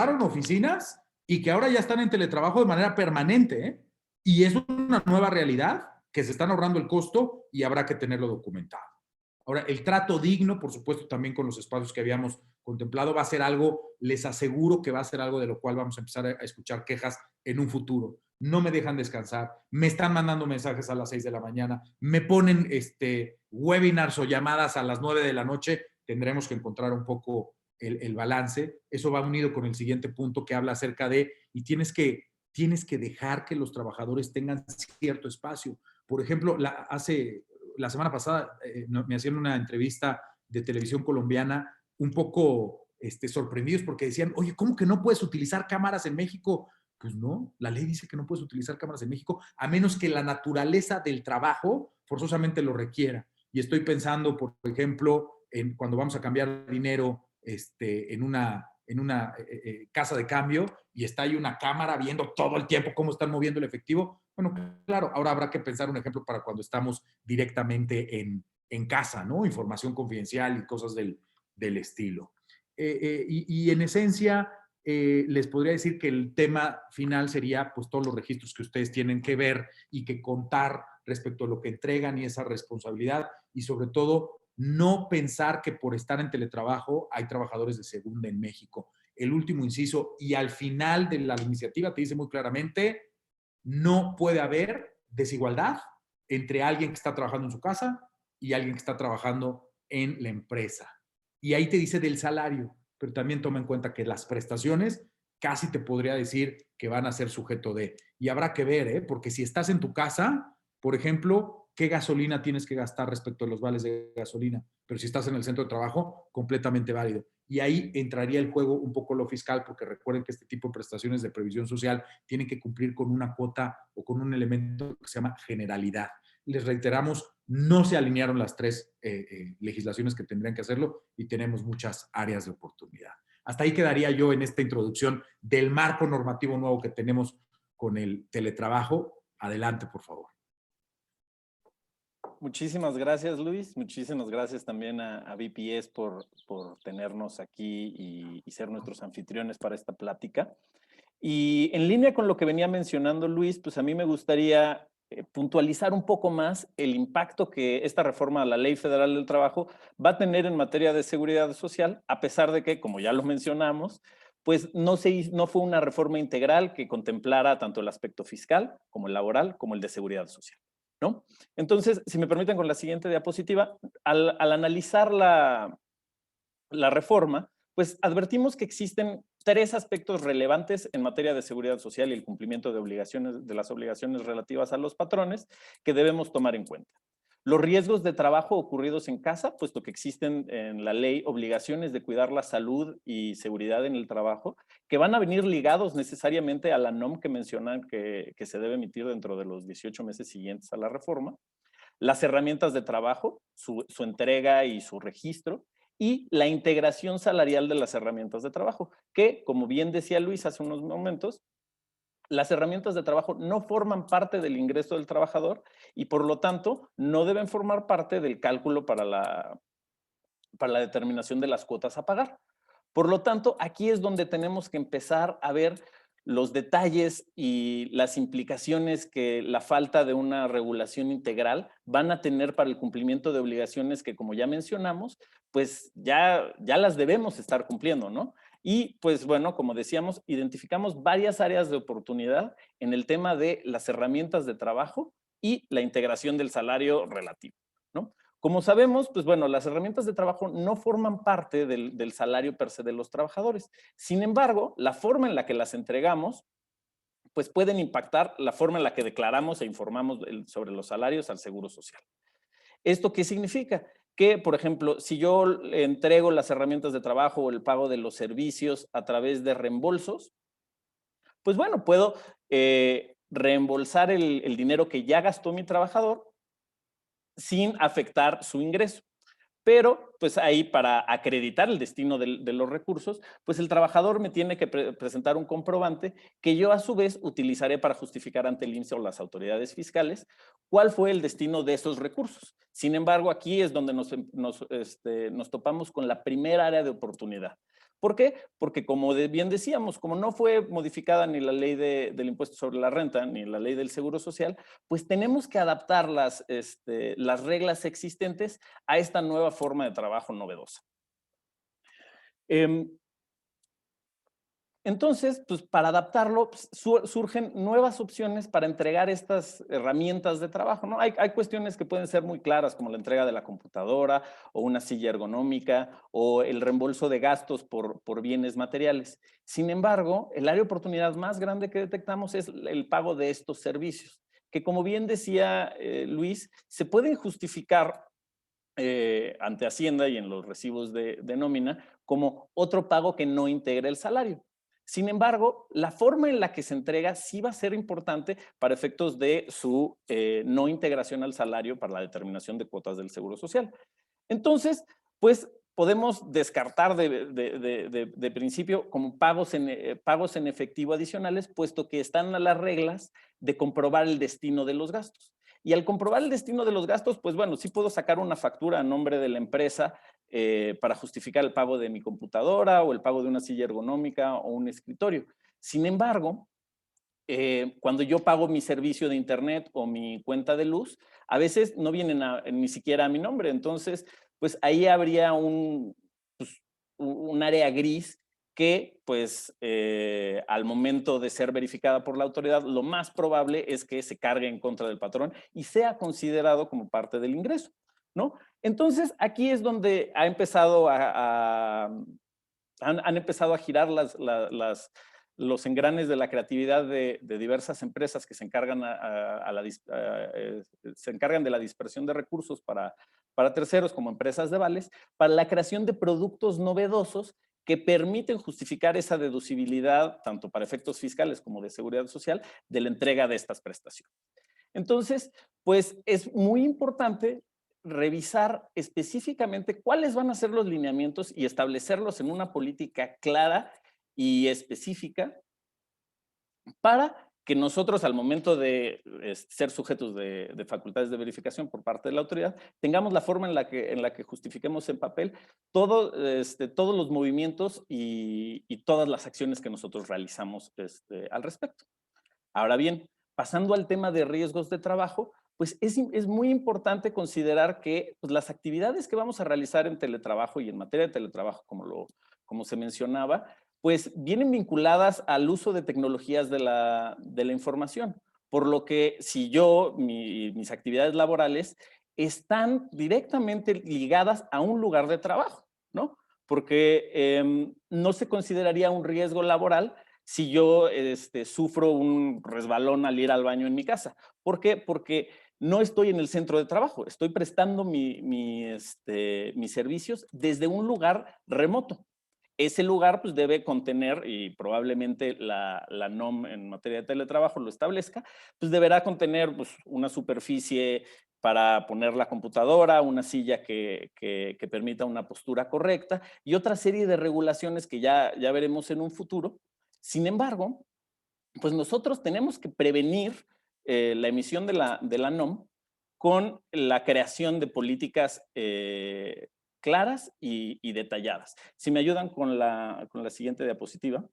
oficinas y que ahora ya están en teletrabajo de manera permanente, ¿eh? Y es una nueva realidad que se están ahorrando el costo y habrá que tenerlo documentado. Ahora, el trato digno, por supuesto, también con los espacios que habíamos contemplado, va a ser algo, les aseguro que va a ser algo de lo cual vamos a empezar a escuchar quejas en un futuro. No me dejan descansar, me están mandando mensajes a las 6 de la mañana, me ponen webinars o llamadas a las 9 de la noche. Tendremos que encontrar un poco el balance. Eso va unido con el siguiente punto que habla acerca de, y tienes que dejar que los trabajadores tengan cierto espacio. Por ejemplo, la semana pasada me hacían una entrevista de televisión colombiana un poco sorprendidos porque decían, oye, ¿cómo que no puedes utilizar cámaras en México? Pues no, la ley dice que no puedes utilizar cámaras en México a menos que la naturaleza del trabajo forzosamente lo requiera. Y estoy pensando, por ejemplo, en cuando vamos a cambiar dinero en una casa de cambio y está ahí una cámara viendo todo el tiempo cómo están moviendo el efectivo. Bueno, claro, ahora habrá que pensar un ejemplo para cuando estamos directamente en casa, ¿no? Información confidencial y cosas del estilo. Y en esencia, les podría decir que el tema final sería pues todos los registros que ustedes tienen que ver y que contar respecto a lo que entregan y esa responsabilidad y sobre todo no pensar que por estar en teletrabajo hay trabajadores de segunda en México. El último inciso y al final de la iniciativa te dice muy claramente, no puede haber desigualdad entre alguien que está trabajando en su casa y alguien que está trabajando en la empresa. Y ahí te dice del salario, pero también toma en cuenta que las prestaciones casi te podría decir que van a ser sujeto de. Y habrá que ver, ¿eh? Porque si estás en tu casa, por ejemplo, ¿qué gasolina tienes que gastar respecto a los vales de gasolina? Pero si estás en el centro de trabajo, completamente válido. Y ahí entraría el juego un poco lo fiscal, porque recuerden que este tipo de prestaciones de previsión social tienen que cumplir con una cuota o con un elemento que se llama generalidad. Les reiteramos, no se alinearon las tres legislaciones que tendrían que hacerlo y tenemos muchas áreas de oportunidad. Hasta ahí quedaría yo en esta introducción del marco normativo nuevo que tenemos con el teletrabajo. Adelante, por favor. Muchísimas gracias, Luis. Muchísimas gracias también a BPS por tenernos aquí y ser nuestros anfitriones para esta plática. Y en línea con lo que venía mencionando Luis, pues a mí me gustaría puntualizar un poco más el impacto que esta reforma a la Ley Federal del Trabajo va a tener en materia de seguridad social, a pesar de que, como ya lo mencionamos, pues no fue una reforma integral que contemplara tanto el aspecto fiscal como el laboral como el de seguridad social, ¿no? Entonces, si me permiten con la siguiente diapositiva, al analizar la reforma, pues advertimos que existen tres aspectos relevantes en materia de seguridad social y el cumplimiento de las obligaciones relativas a los patrones que debemos tomar en cuenta. Los riesgos de trabajo ocurridos en casa, puesto que existen en la ley obligaciones de cuidar la salud y seguridad en el trabajo, que van a venir ligados necesariamente a la NOM que mencionan que se debe emitir dentro de los 18 meses siguientes a la reforma. Las herramientas de trabajo, su entrega y su registro, y la integración salarial de las herramientas de trabajo, que, como bien decía Luis hace unos momentos, las herramientas de trabajo no forman parte del ingreso del trabajador y, por lo tanto, no deben formar parte del cálculo para la determinación de las cuotas a pagar. Por lo tanto, aquí es donde tenemos que empezar a ver los detalles y las implicaciones que la falta de una regulación integral van a tener para el cumplimiento de obligaciones que, como ya mencionamos, pues ya las debemos estar cumpliendo, ¿no? Y pues bueno, como decíamos, identificamos varias áreas de oportunidad en el tema de las herramientas de trabajo y la integración del salario relativo, ¿no? Como sabemos, pues bueno, las herramientas de trabajo no forman parte del salario per se de los trabajadores. Sin embargo, la forma en la que las entregamos, pues pueden impactar la forma en la que declaramos e informamos sobre los salarios al Seguro Social. ¿Esto qué significa? Que, por ejemplo, si yo entrego las herramientas de trabajo o el pago de los servicios a través de reembolsos, pues bueno, puedo reembolsar el dinero que ya gastó mi trabajador sin afectar su ingreso. Pero, pues ahí para acreditar el destino de los recursos, pues el trabajador me tiene que presentar un comprobante que yo a su vez utilizaré para justificar ante el IMSS o las autoridades fiscales cuál fue el destino de esos recursos. Sin embargo, aquí es donde nos topamos con la primera área de oportunidad. ¿Por qué? Porque como bien decíamos, como no fue modificada ni la ley del impuesto sobre la renta, ni la ley del seguro social, pues tenemos que adaptar las reglas existentes a esta nueva forma de trabajo novedosa. Entonces, pues para adaptarlo, pues, surgen nuevas opciones para entregar estas herramientas de trabajo, ¿no? Hay cuestiones que pueden ser muy claras, como la entrega de la computadora o una silla ergonómica o el reembolso de gastos por bienes materiales. Sin embargo, el área de oportunidad más grande que detectamos es el pago de estos servicios, que como bien decía Luis, se pueden justificar ante Hacienda y en los recibos de nómina como otro pago que no integra el salario. Sin embargo, la forma en la que se entrega sí va a ser importante para efectos de su no integración al salario para la determinación de cuotas del Seguro Social. Entonces, pues podemos descartar de principio como pagos en efectivo adicionales, puesto que están a las reglas de comprobar el destino de los gastos. Y al comprobar el destino de los gastos, pues bueno, sí puedo sacar una factura a nombre de la empresa para justificar el pago de mi computadora o el pago de una silla ergonómica o un escritorio. Sin embargo, cuando yo pago mi servicio de internet o mi cuenta de luz, a veces no vienen ni siquiera a mi nombre. Entonces, pues ahí habría pues, un área gris que, pues, al momento de ser verificada por la autoridad, lo más probable es que se cargue en contra del patrón y sea considerado como parte del ingreso, ¿no? Entonces, aquí es donde han empezado han empezado a girar los engranes de la creatividad de diversas empresas que se encargan, se encargan de la dispersión de recursos para terceros, como empresas de vales, para la creación de productos novedosos que permiten justificar esa deducibilidad, tanto para efectos fiscales como de seguridad social, de la entrega de estas prestaciones. Entonces, pues es muy importante revisar específicamente cuáles van a ser los lineamientos y establecerlos en una política clara y específica para que nosotros al momento de ser sujetos de facultades de verificación por parte de la autoridad, tengamos la forma en la que justifiquemos en papel todos los movimientos y todas las acciones que nosotros realizamos al respecto. Ahora bien, pasando al tema de riesgos de trabajo, pues es muy importante considerar que pues, las actividades que vamos a realizar en teletrabajo y en materia de teletrabajo, como se mencionaba, pues vienen vinculadas al uso de tecnologías de la información. Por lo que si mis actividades laborales están directamente ligadas a un lugar de trabajo, ¿no? Porque no se consideraría un riesgo laboral si yo sufro un resbalón al ir al baño en mi casa. ¿Por qué? Porque no estoy en el centro de trabajo, estoy prestando mis servicios desde un lugar remoto. Ese lugar pues, debe contener, y probablemente la NOM en materia de teletrabajo lo establezca, pues deberá contener pues, una superficie para poner la computadora, una silla que permita una postura correcta y otra serie de regulaciones que ya veremos en un futuro. Sin embargo, pues nosotros tenemos que prevenir la emisión de la NOM con la creación de políticas claras y detalladas. Si me ayudan con la siguiente diapositiva.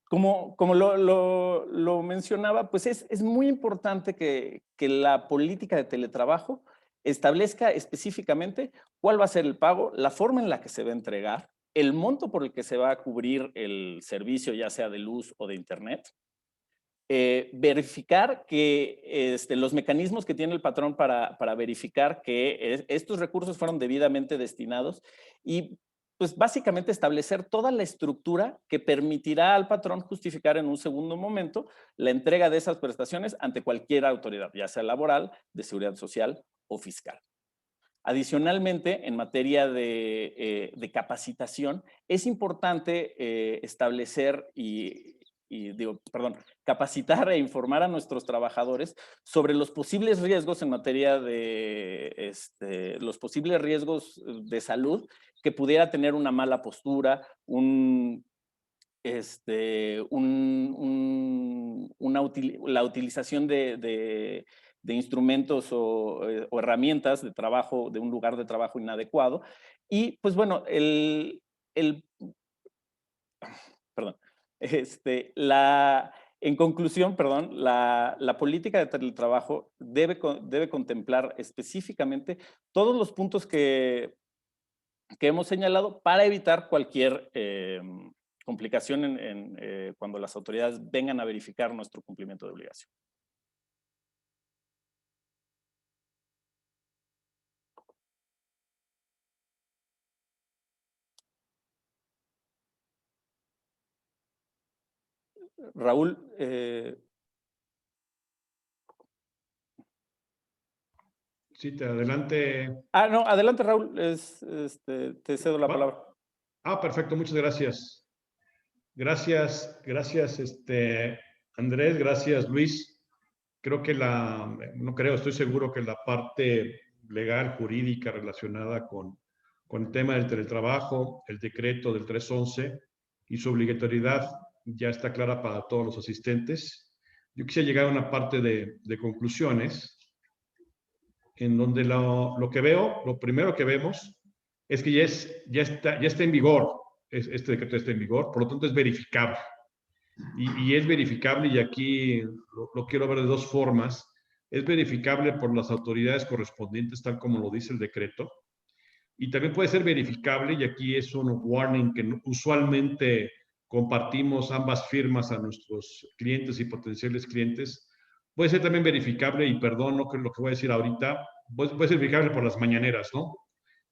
Como lo mencionaba, pues es muy importante que la política de teletrabajo establezca específicamente cuál va a ser el pago, la forma en la que se va a entregar, el monto por el que se va a cubrir el servicio, ya sea de luz o de internet, verificar que los mecanismos que tiene el patrón para verificar que estos recursos fueron debidamente destinados y pues básicamente establecer toda la estructura que permitirá al patrón justificar en un segundo momento la entrega de esas prestaciones ante cualquier autoridad, ya sea laboral, de seguridad social o fiscal. Adicionalmente, en materia de capacitación, es importante establecer capacitar e informar a nuestros trabajadores sobre los posibles riesgos en materia de los posibles riesgos de salud que pudiera tener una mala postura, la utilización de instrumentos o herramientas de trabajo, de un lugar de trabajo inadecuado. Y pues bueno, perdón, en conclusión, perdón, la política de teletrabajo debe contemplar específicamente todos los puntos que hemos señalado para evitar cualquier complicación cuando las autoridades vengan a verificar nuestro cumplimiento de obligación. Raúl. Sí, adelante. No, adelante, Raúl. Te cedo la palabra. Perfecto, muchas gracias. Gracias, Andrés, gracias, Luis. Creo que estoy seguro que la parte legal, jurídica relacionada con el tema del teletrabajo, el decreto del 311 y su obligatoriedad ya está clara para todos los asistentes. Yo quisiera llegar a una parte de conclusiones en donde lo que veo, lo primero que vemos es que ya está en vigor, este decreto está en vigor, por lo tanto es verificable. Y es verificable, y aquí lo quiero ver de dos formas. Es verificable por las autoridades correspondientes, tal como lo dice el decreto, y también puede ser verificable, y aquí es un warning que usualmente compartimos ambas firmas a nuestros clientes y potenciales clientes. Puede ser también verificable, y perdón lo que voy a decir ahorita, puede ser verificable por las mañaneras, ¿no?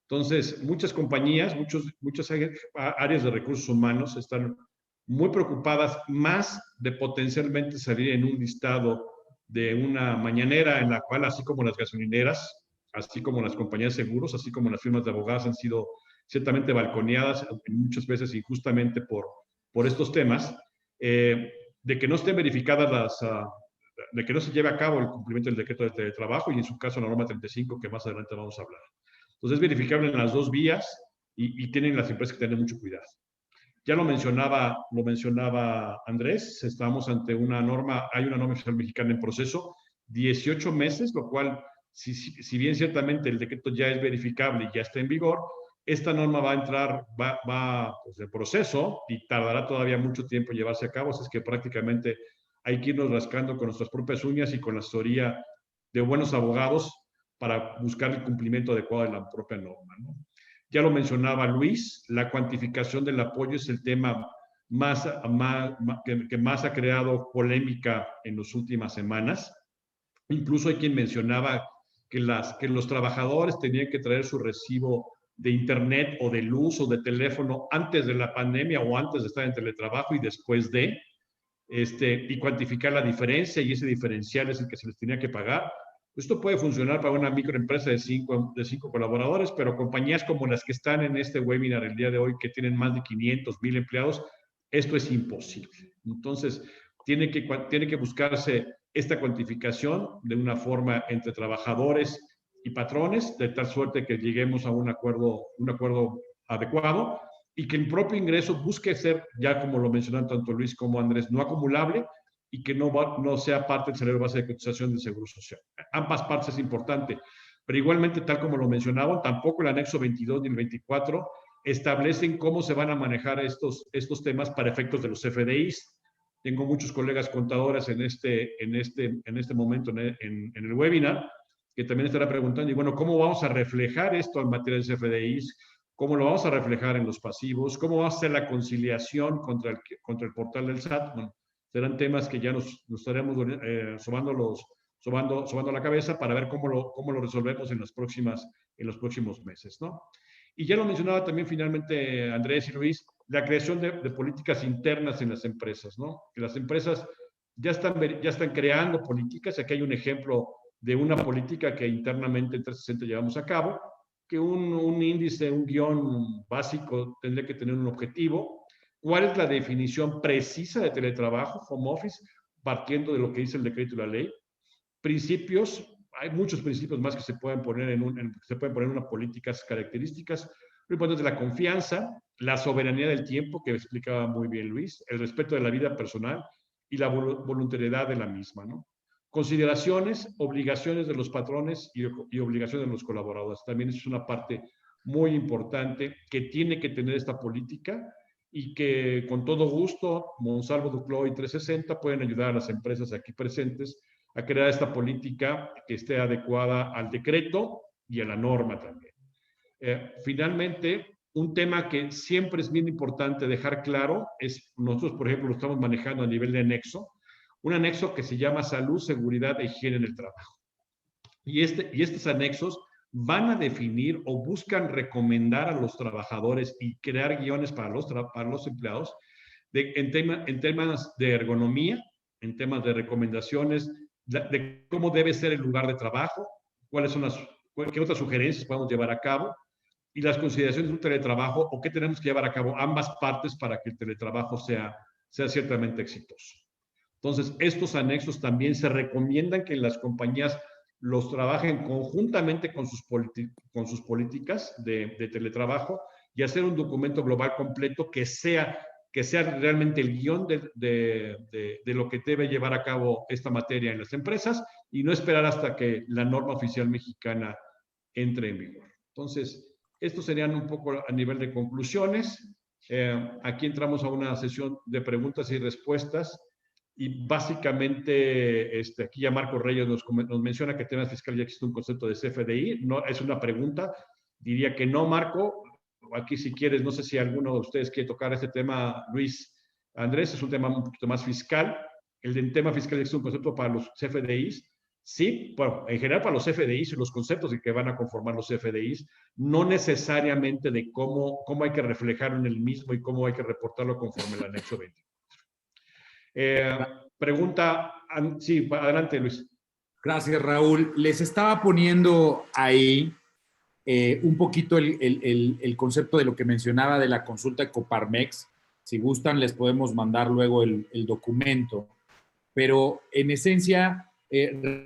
Entonces, muchas compañías, muchas áreas de recursos humanos están muy preocupadas más de potencialmente salir en un listado de una mañanera en la cual, así como las gasolineras, así como las compañías de seguros, así como las firmas de abogados han sido ciertamente balconeadas, muchas veces injustamente por estos temas, de que no estén verificadas de que no se lleve a cabo el cumplimiento del decreto de teletrabajo y en su caso la norma 35, que más adelante vamos a hablar. Entonces es verificable en las dos vías y tienen las empresas que tener mucho cuidado. Ya lo mencionaba Andrés, estamos ante una norma, hay una norma fiscal mexicana en proceso, 18 meses, lo cual, si bien ciertamente el decreto ya es verificable y ya está en vigor, esta norma va a entrar, pues, en proceso y tardará todavía mucho tiempo en llevarse a cabo, así es que prácticamente hay que irnos rascando con nuestras propias uñas y con la asesoría de buenos abogados para buscar el cumplimiento adecuado de la propia norma, ¿no? Ya lo mencionaba Luis, la cuantificación del apoyo es el tema que más ha creado polémica en las últimas semanas. Incluso hay quien mencionaba que los trabajadores tenían que traer su recibo de internet o de luz o de teléfono antes de la pandemia o antes de estar en teletrabajo y después de, y cuantificar la diferencia, y ese diferencial es el que se les tenía que pagar. Esto puede funcionar para una microempresa de cinco colaboradores, pero compañías como las que están en este webinar el día de hoy, que tienen más de 500, 1000 empleados, esto es imposible. Entonces, tiene que buscarse esta cuantificación de una forma entre trabajadores y patrones, de tal suerte que lleguemos a un acuerdo adecuado, y que el propio ingreso busque ser, ya como lo mencionaron tanto Luis como Andrés, no acumulable y que no sea parte del salario base de cotización del Seguro Social. Ambas partes es importante, pero igualmente, tal como lo mencionaban, tampoco el anexo 22 ni el 24 establecen cómo se van a manejar estos temas para efectos de los FDIs. Tengo muchos colegas contadores en este momento en el webinar que también estarán preguntando, y bueno, ¿cómo vamos a reflejar esto en materia de CFDIs? ¿Cómo lo vamos a reflejar en los pasivos? ¿Cómo va a ser la conciliación contra el portal del SAT? Bueno, serán temas que ya nos estaremos sobando la cabeza para ver cómo lo resolvemos en los próximos meses, ¿no? Y ya lo mencionaba también finalmente Andrés y Luis, la creación de políticas internas en las empresas, ¿no? Que las empresas ya están creando políticas. Aquí hay un ejemplo de una política que internamente en 360 llevamos a cabo, que un índice, un guión básico tendría que tener un objetivo. ¿Cuál es la definición precisa de teletrabajo, home office, partiendo de lo que dice el decreto y la ley? Principios, hay muchos principios más que se pueden poner en unas políticas características. Lo importante es la confianza, la soberanía del tiempo, que explicaba muy bien Luis, el respeto de la vida personal y la voluntariedad de la misma, ¿no? Consideraciones, obligaciones de los patrones y obligaciones de los colaboradores. También es una parte muy importante que tiene que tener esta política y que con todo gusto Monsalvo Duclos y 360 pueden ayudar a las empresas aquí presentes a crear esta política que esté adecuada al decreto y a la norma también. Finalmente, un tema que siempre es bien importante dejar claro es, nosotros por ejemplo lo estamos manejando a nivel de anexo, un anexo que se llama salud, seguridad e higiene en el trabajo. Y estos anexos van a definir o buscan recomendar a los trabajadores y crear guiones para los empleados en temas de ergonomía, en temas de recomendaciones, de cómo debe ser el lugar de trabajo, qué otras sugerencias podemos llevar a cabo y las consideraciones de un teletrabajo o qué tenemos que llevar a cabo ambas partes para que el teletrabajo sea ciertamente exitoso. Entonces, estos anexos también se recomiendan que las compañías los trabajen conjuntamente con sus políticas de teletrabajo y hacer un documento global completo que sea realmente el guión de lo que debe llevar a cabo esta materia en las empresas y no esperar hasta que la norma oficial mexicana entre en vigor. Entonces, estos serían un poco a nivel de conclusiones. Aquí entramos a una sesión de preguntas y respuestas. Y básicamente, aquí ya Marco Reyes nos menciona que en temas fiscales ya existe un concepto de CFDI. No, es una pregunta. Diría que no, Marco. Aquí si quieres, no sé si alguno de ustedes quiere tocar este tema, Luis, Andrés, es un tema un poquito más fiscal. El tema fiscal existe un concepto para los CFDIs. Sí, bueno, en general para los CFDIs y los conceptos que van a conformar los CFDIs, no necesariamente de cómo hay que reflejarlo en el mismo y cómo hay que reportarlo conforme el anexo 20. Pregunta, sí, adelante Luis. Gracias, Raúl. Les estaba poniendo ahí un poquito el concepto de lo que mencionaba de la consulta de Coparmex. Si gustan, les podemos mandar luego el documento. Pero en esencia,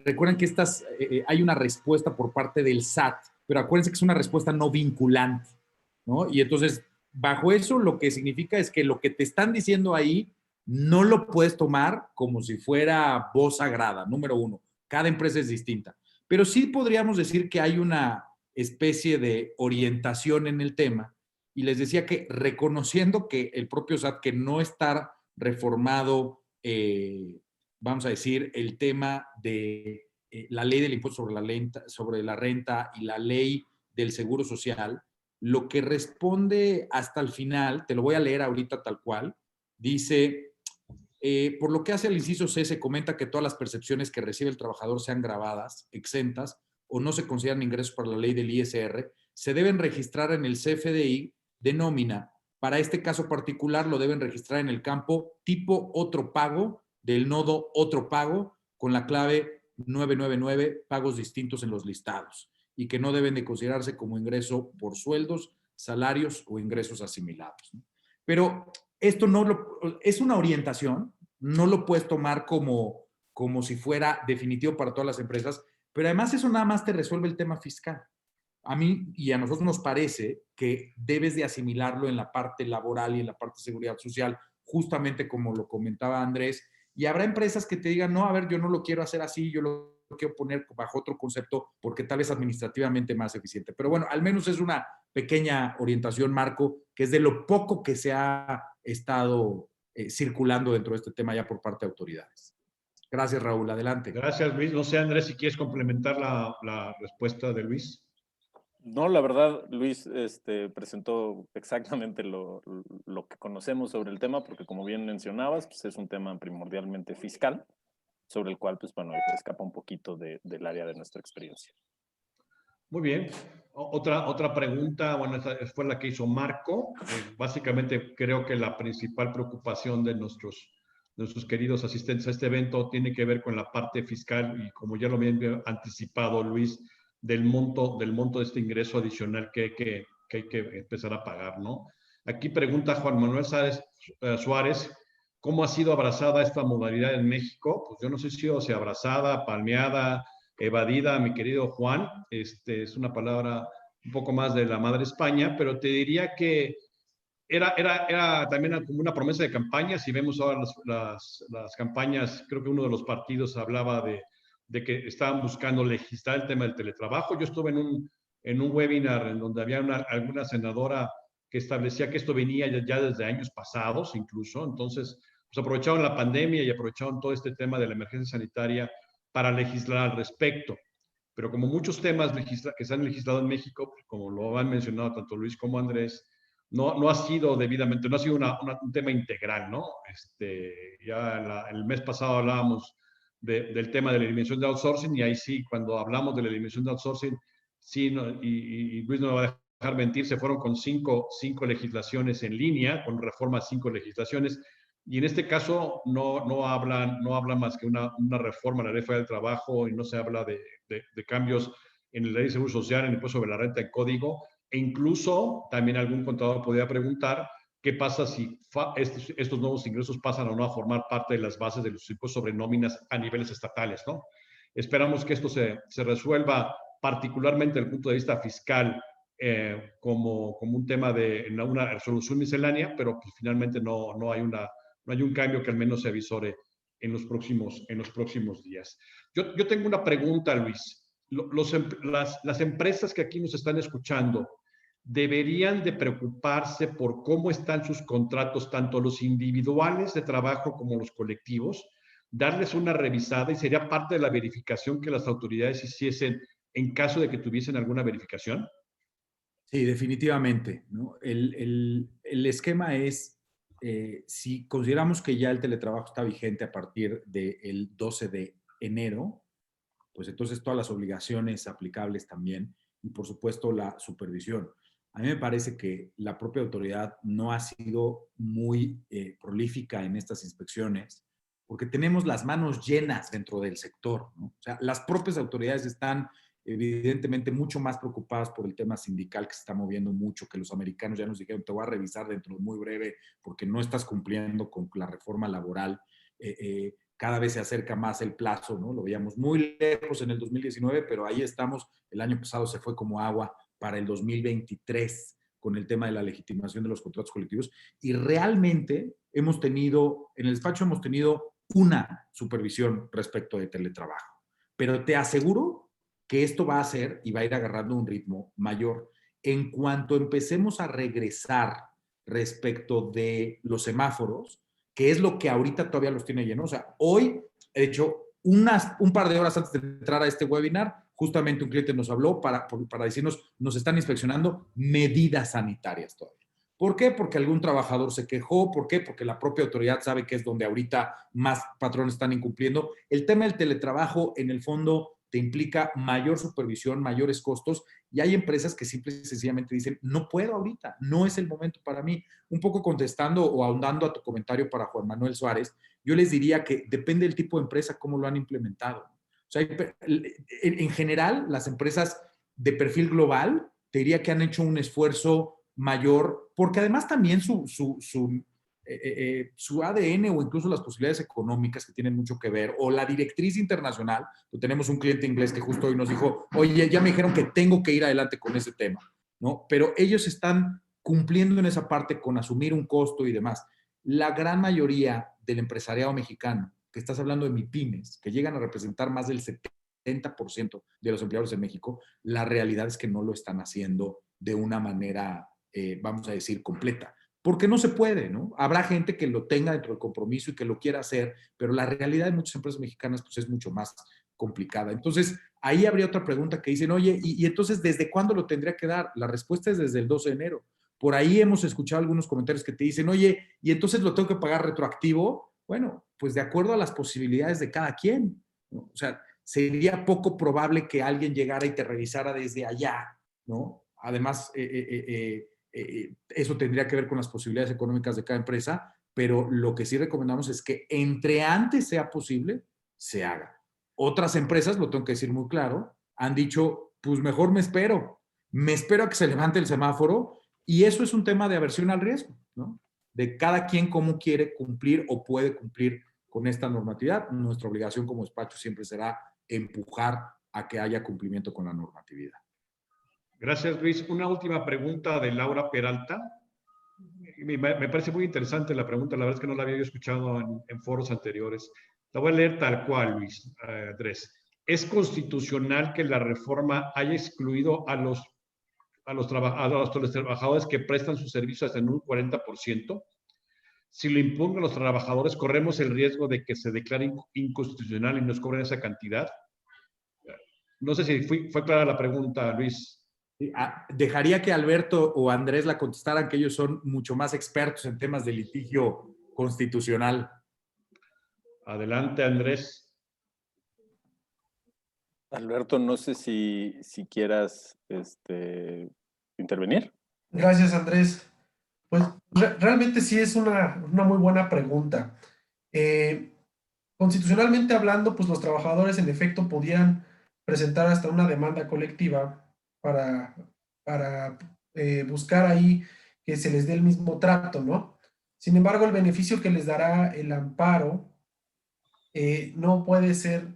recuerden que hay una respuesta por parte del SAT, pero acuérdense que es una respuesta no vinculante, ¿no? Y entonces, bajo eso, lo que significa es que lo que te están diciendo ahí no lo puedes tomar como si fuera voz sagrada, número uno. Cada empresa es distinta. Pero sí podríamos decir que hay una especie de orientación en el tema. Y les decía que reconociendo que el propio SAT, que no está reformado, vamos a decir, el tema de la ley del impuesto sobre la renta y la ley del seguro social, lo que responde hasta el final, te lo voy a leer ahorita tal cual, dice... por lo que hace al inciso C, se comenta que todas las percepciones que recibe el trabajador sean grabadas, exentas o no se consideran ingresos para la ley del ISR, se deben registrar en el CFDI de nómina. Para este caso particular lo deben registrar en el campo tipo otro pago del nodo otro pago con la clave 999 pagos distintos en los listados y que no deben de considerarse como ingreso por sueldos, salarios o ingresos asimilados. Pero esto es una orientación, no lo puedes tomar como si fuera definitivo para todas las empresas, pero además eso nada más te resuelve el tema fiscal. A mí y a nosotros nos parece que debes de asimilarlo en la parte laboral y en la parte de seguridad social, justamente como lo comentaba Andrés, y habrá empresas que te digan, no, a ver, yo no lo quiero hacer así, yo lo quiero poner bajo otro concepto porque tal vez administrativamente más eficiente. Pero bueno, al menos es una pequeña orientación, Marco, que es de lo poco que se ha estado circulando dentro de este tema ya por parte de autoridades. Gracias, Raúl. Adelante. Gracias, Luis. No sé, Andrés, si quieres complementar la respuesta de Luis. No, la verdad, Luis presentó exactamente lo que conocemos sobre el tema, porque como bien mencionabas, pues es un tema primordialmente fiscal, sobre el cual, pues bueno, escapa un poquito del área de nuestra experiencia. Muy bien. Otra pregunta, bueno, esa fue la que hizo Marco. Básicamente creo que la principal preocupación de nuestros queridos asistentes a este evento tiene que ver con la parte fiscal y como ya lo había anticipado Luis, del monto de este ingreso adicional que hay que empezar a pagar, ¿no? Aquí pregunta Juan Manuel Suárez, ¿cómo ha sido abrazada esta modalidad en México? Pues yo no sé si ha sido abrazada, palmeada, evadida, mi querido Juan. Es una palabra un poco más de la madre España, pero te diría que era también como una promesa de campaña. Si vemos ahora las campañas, creo que uno de los partidos hablaba de que estaban buscando legislar el tema del teletrabajo. Yo estuve en en un webinar en donde había alguna senadora que establecía que esto venía ya desde años pasados incluso. Entonces, pues aprovecharon la pandemia y aprovecharon todo este tema de la emergencia sanitaria para legislar al respecto. Pero como muchos temas que se han legislado en México, como lo han mencionado tanto Luis como Andrés, no ha sido debidamente, no ha sido un tema integral, ¿no? Ya el mes pasado hablábamos del tema de la eliminación de outsourcing, y ahí sí, cuando hablamos de la eliminación de outsourcing, sí, y Luis no me va a dejar mentir, se fueron con cinco legislaciones en línea, con reforma 5 legislaciones, y en este caso no habla más que una reforma a la Ley Federal del Trabajo, y no se habla de cambios en la Ley de Seguro Social, en el impuesto sobre la renta en código, e incluso también algún contador podría preguntar qué pasa si estos nuevos ingresos pasan o no a formar parte de las bases de los impuestos sobre nóminas a niveles estatales, ¿no? Esperamos que esto se resuelva particularmente desde el punto de vista fiscal, como un tema de una resolución miscelánea, pero pues finalmente no hay un cambio que al menos se avisore en los próximos días. Yo tengo una pregunta, Luis. Las empresas que aquí nos están escuchando deberían de preocuparse por cómo están sus contratos, tanto los individuales de trabajo como los colectivos, darles una revisada, y sería parte de la verificación que las autoridades hiciesen en caso de que tuviesen alguna verificación. Sí, definitivamente, ¿no? El esquema es, si consideramos que ya el teletrabajo está vigente a partir del 12 de enero, pues entonces todas las obligaciones aplicables también, y por supuesto la supervisión. A mí me parece que la propia autoridad no ha sido muy prolífica en estas inspecciones, porque tenemos las manos llenas dentro del sector, ¿no? O sea, las propias autoridades están evidentemente mucho más preocupadas por el tema sindical, que se está moviendo mucho, que los americanos ya nos dijeron, te voy a revisar dentro de muy breve porque no estás cumpliendo con la reforma laboral. Cada vez se acerca más el plazo, ¿no? Lo veíamos muy lejos en el 2019, pero ahí estamos. El año pasado se fue como agua para el 2023 con el tema de la legitimación de los contratos colectivos, y realmente en el despacho hemos tenido una supervisión respecto de teletrabajo, pero te aseguro que esto va a ser y va a ir agarrando un ritmo mayor. En cuanto empecemos a regresar respecto de los semáforos, que es lo que ahorita todavía los tiene llenos. O sea, hoy, he hecho, un par de horas antes de entrar a este webinar, justamente un cliente nos habló para decirnos, nos están inspeccionando medidas sanitarias todavía. ¿Por qué? Porque algún trabajador se quejó. ¿Por qué? Porque la propia autoridad sabe que es donde ahorita más patrones están incumpliendo. El tema del teletrabajo, en el fondo, te implica mayor supervisión, mayores costos, y hay empresas que simple y sencillamente dicen, no puedo ahorita, no es el momento para mí. Un poco contestando o ahondando a tu comentario para Juan Manuel Suárez, yo les diría que depende del tipo de empresa, cómo lo han implementado. O sea, en general, las empresas de perfil global, te diría que han hecho un esfuerzo mayor, porque además también su ADN o incluso las posibilidades económicas que tienen mucho que ver, o la directriz internacional. Pues tenemos un cliente inglés que justo hoy nos dijo, oye, ya me dijeron que tengo que ir adelante con ese tema, ¿no? Pero ellos están cumpliendo en esa parte con asumir un costo y demás. La gran mayoría del empresariado mexicano, que estás hablando de MIPYMES, que llegan a representar más del 70% de los empleadores en México, la realidad es que no lo están haciendo de una manera, vamos a decir, completa. Porque no se puede, ¿no? Habrá gente que lo tenga dentro del compromiso y que lo quiera hacer, pero la realidad de muchas empresas mexicanas pues es mucho más complicada. Entonces, ahí habría otra pregunta que dicen, oye, ¿y entonces desde cuándo lo tendría que dar? La respuesta es desde el 12 de enero. Por ahí hemos escuchado algunos comentarios que te dicen, oye, ¿y entonces lo tengo que pagar retroactivo? Bueno, pues de acuerdo a las posibilidades de cada quien, ¿no? O sea, sería poco probable que alguien llegara y te revisara desde allá, ¿no? Además, eso tendría que ver con las posibilidades económicas de cada empresa, pero lo que sí recomendamos es que entre antes sea posible, se haga. Otras empresas, lo tengo que decir muy claro, han dicho, pues mejor me espero a que se levante el semáforo, y eso es un tema de aversión al riesgo, ¿no? De cada quien cómo quiere cumplir o puede cumplir con esta normatividad. Nuestra obligación como despacho siempre será empujar a que haya cumplimiento con la normatividad. Gracias, Luis. Una última pregunta de Laura Peralta. Me parece muy interesante la pregunta, la verdad es que no la había escuchado en foros anteriores. La voy a leer tal cual, Luis, Andrés. ¿es constitucional que la reforma haya excluido a los trabajadores que prestan sus servicios hasta en un 40%? Si lo impugnan los trabajadores, ¿corremos el riesgo de que se declare inconstitucional y nos cobren esa cantidad? No sé si fue clara la pregunta, Luis. Dejaría que Alberto o Andrés la contestaran, que ellos son mucho más expertos en temas de litigio constitucional. Adelante, Andrés. Alberto, no sé si quieras intervenir. Gracias, Andrés. Pues realmente sí es una muy buena pregunta. Constitucionalmente hablando, pues los trabajadores en efecto podían presentar hasta una demanda colectiva para buscar ahí que se les dé el mismo trato, ¿no? Sin embargo, el beneficio que les dará el amparo no puede ser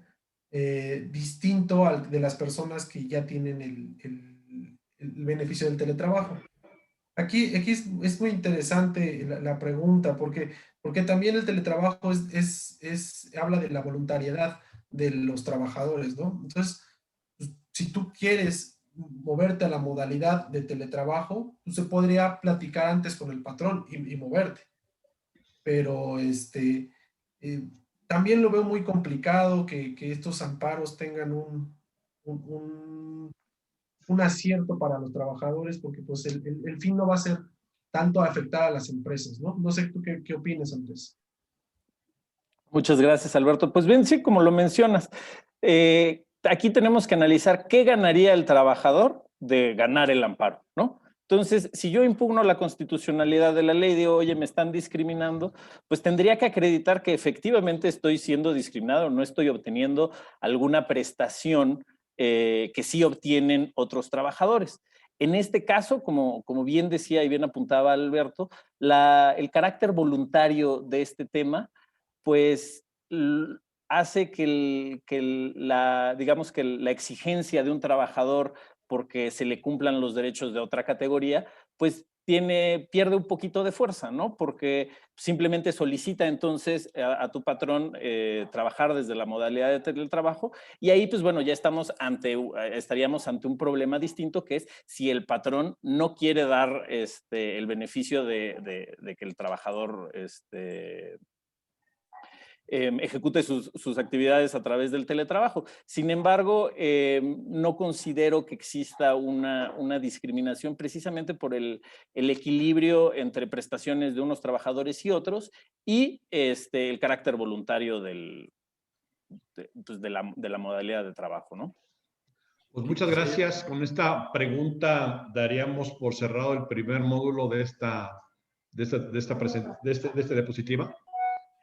distinto al de las personas que ya tienen el beneficio del teletrabajo. Aquí es muy interesante la pregunta, porque también el teletrabajo habla de la voluntariedad de los trabajadores, ¿no? Entonces, pues, si tú quieres moverte a la modalidad de teletrabajo, pues se podría platicar antes con el patrón y moverte. Pero también lo veo muy complicado que estos amparos tengan un acierto para los trabajadores, porque pues el fin no va a ser tanto afectar a las empresas, ¿no? No sé tú qué opinas, Andrés. Muchas gracias, Alberto. Pues bien, sí, como lo mencionas, aquí tenemos que analizar qué ganaría el trabajador de ganar el amparo, ¿no? Entonces, si yo impugno la constitucionalidad de la ley, digo, oye, me están discriminando, pues tendría que acreditar que efectivamente estoy siendo discriminado, no estoy obteniendo alguna prestación que sí obtienen otros trabajadores. En este caso, como bien decía y bien apuntaba Alberto, el carácter voluntario de este tema, pues hace digamos que la exigencia de un trabajador porque se le cumplan los derechos de otra categoría, pues pierde un poquito de fuerza, ¿no? Porque simplemente solicita entonces a tu patrón trabajar desde la modalidad de teletrabajo y ahí, pues bueno, ya estaríamos ante un problema distinto, que es si el patrón no quiere dar el beneficio de que el trabajador ejecute sus actividades a través del teletrabajo. Sin embargo, no considero que exista una discriminación precisamente por el equilibrio entre prestaciones de unos trabajadores y otros y el carácter voluntario de la modalidad de trabajo, ¿no? Pues muchas gracias. Con esta pregunta daríamos por cerrado el primer módulo de esta diapositiva.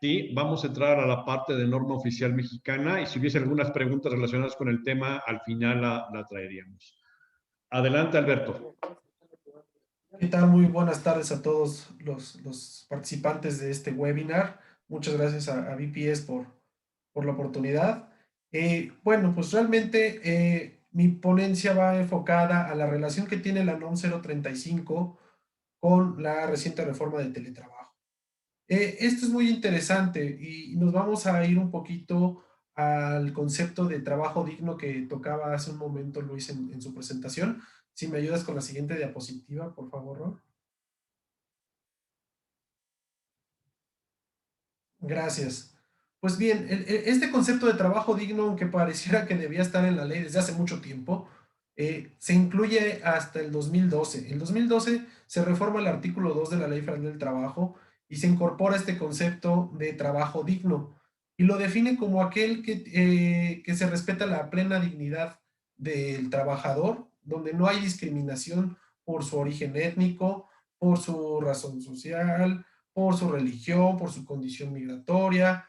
Sí, vamos a entrar a la parte de norma oficial mexicana y si hubiese algunas preguntas relacionadas con el tema, al final la traeríamos. Adelante, Alberto. ¿Qué tal? Muy buenas tardes a todos los participantes de este webinar. Muchas gracias a BPS por la oportunidad. Bueno, pues realmente mi ponencia va enfocada a la relación que tiene la NOM 035 con la reciente reforma del teletrabajo. Esto es muy interesante y nos vamos a ir un poquito al concepto de trabajo digno que tocaba hace un momento Luis en su presentación. Si me ayudas con la siguiente diapositiva, por favor, Ron. Gracias. Pues bien, este concepto de trabajo digno, aunque pareciera que debía estar en la ley desde hace mucho tiempo, se incluye hasta el 2012. En el 2012 se reforma el artículo 2 de la Ley Federal del Trabajo y se incorpora este concepto de trabajo digno y lo define como aquel que se respeta la plena dignidad del trabajador, donde no hay discriminación por su origen étnico, por su razón social, por su religión, por su condición migratoria,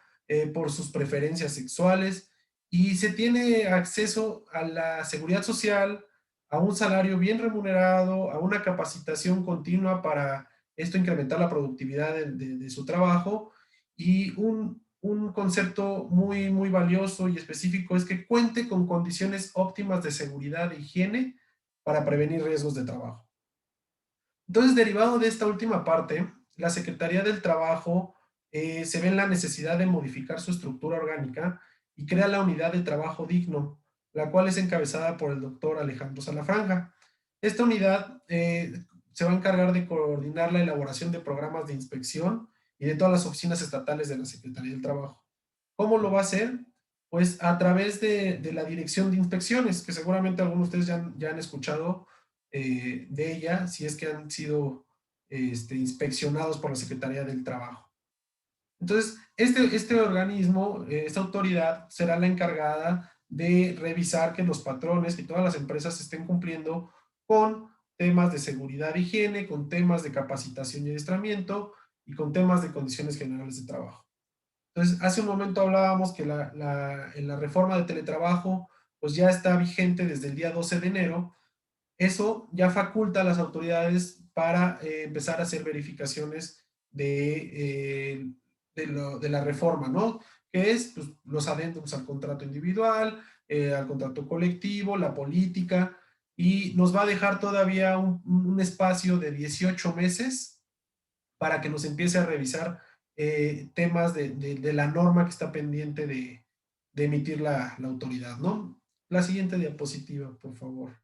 por sus preferencias sexuales, y se tiene acceso a la seguridad social, a un salario bien remunerado, a una capacitación continua para esto incrementar la productividad de su trabajo, y un concepto muy valioso y específico es que cuente con condiciones óptimas de seguridad e higiene para prevenir riesgos de trabajo. Entonces, derivado de esta última parte, la Secretaría del Trabajo se ve en la necesidad de modificar su estructura orgánica y crea la unidad de trabajo digno, la cual es encabezada por el doctor Alejandro Salafranja. Esta unidad se va a encargar de coordinar la elaboración de programas de inspección y de todas las oficinas estatales de la Secretaría del Trabajo. ¿Cómo lo va a hacer? Pues a través de la Dirección de Inspecciones, que seguramente algunos de ustedes ya han escuchado de ella, si es que han sido inspeccionados por la Secretaría del Trabajo. Entonces, este organismo, esta autoridad, será la encargada de revisar que los patrones y todas las empresas estén cumpliendo con temas de seguridad e higiene, con temas de capacitación y adiestramiento y con temas de condiciones generales de trabajo. Entonces, hace un momento hablábamos que en la reforma de teletrabajo pues ya está vigente desde el día 12 de enero. Eso ya faculta a las autoridades para empezar a hacer verificaciones de la reforma, ¿no? Que es pues, los adendums al contrato individual, al contrato colectivo, la política, y nos va a dejar todavía un espacio de 18 meses para que nos empiece a revisar temas de la norma que está pendiente de emitir la autoridad, ¿no? La siguiente diapositiva, por favor.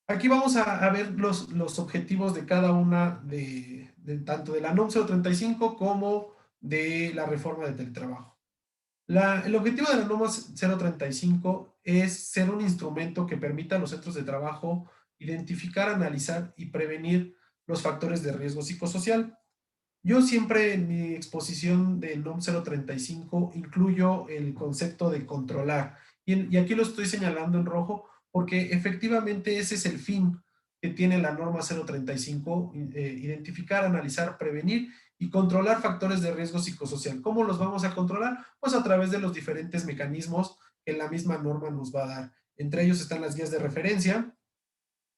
Aquí vamos a ver los objetivos de cada una tanto de la NOM 035 como de la reforma de teletrabajo. El objetivo de la NOM 035 es ser un instrumento que permita a los centros de trabajo identificar, analizar y prevenir los factores de riesgo psicosocial. Yo siempre en mi exposición del NOM 035 incluyo el concepto de controlar. Y aquí lo estoy señalando en rojo porque efectivamente ese es el fin que tiene la norma 035, identificar, analizar, prevenir y controlar factores de riesgo psicosocial. ¿Cómo los vamos a controlar? Pues a través de los diferentes mecanismos que la misma norma nos va a dar. Entre ellos están las guías de referencia,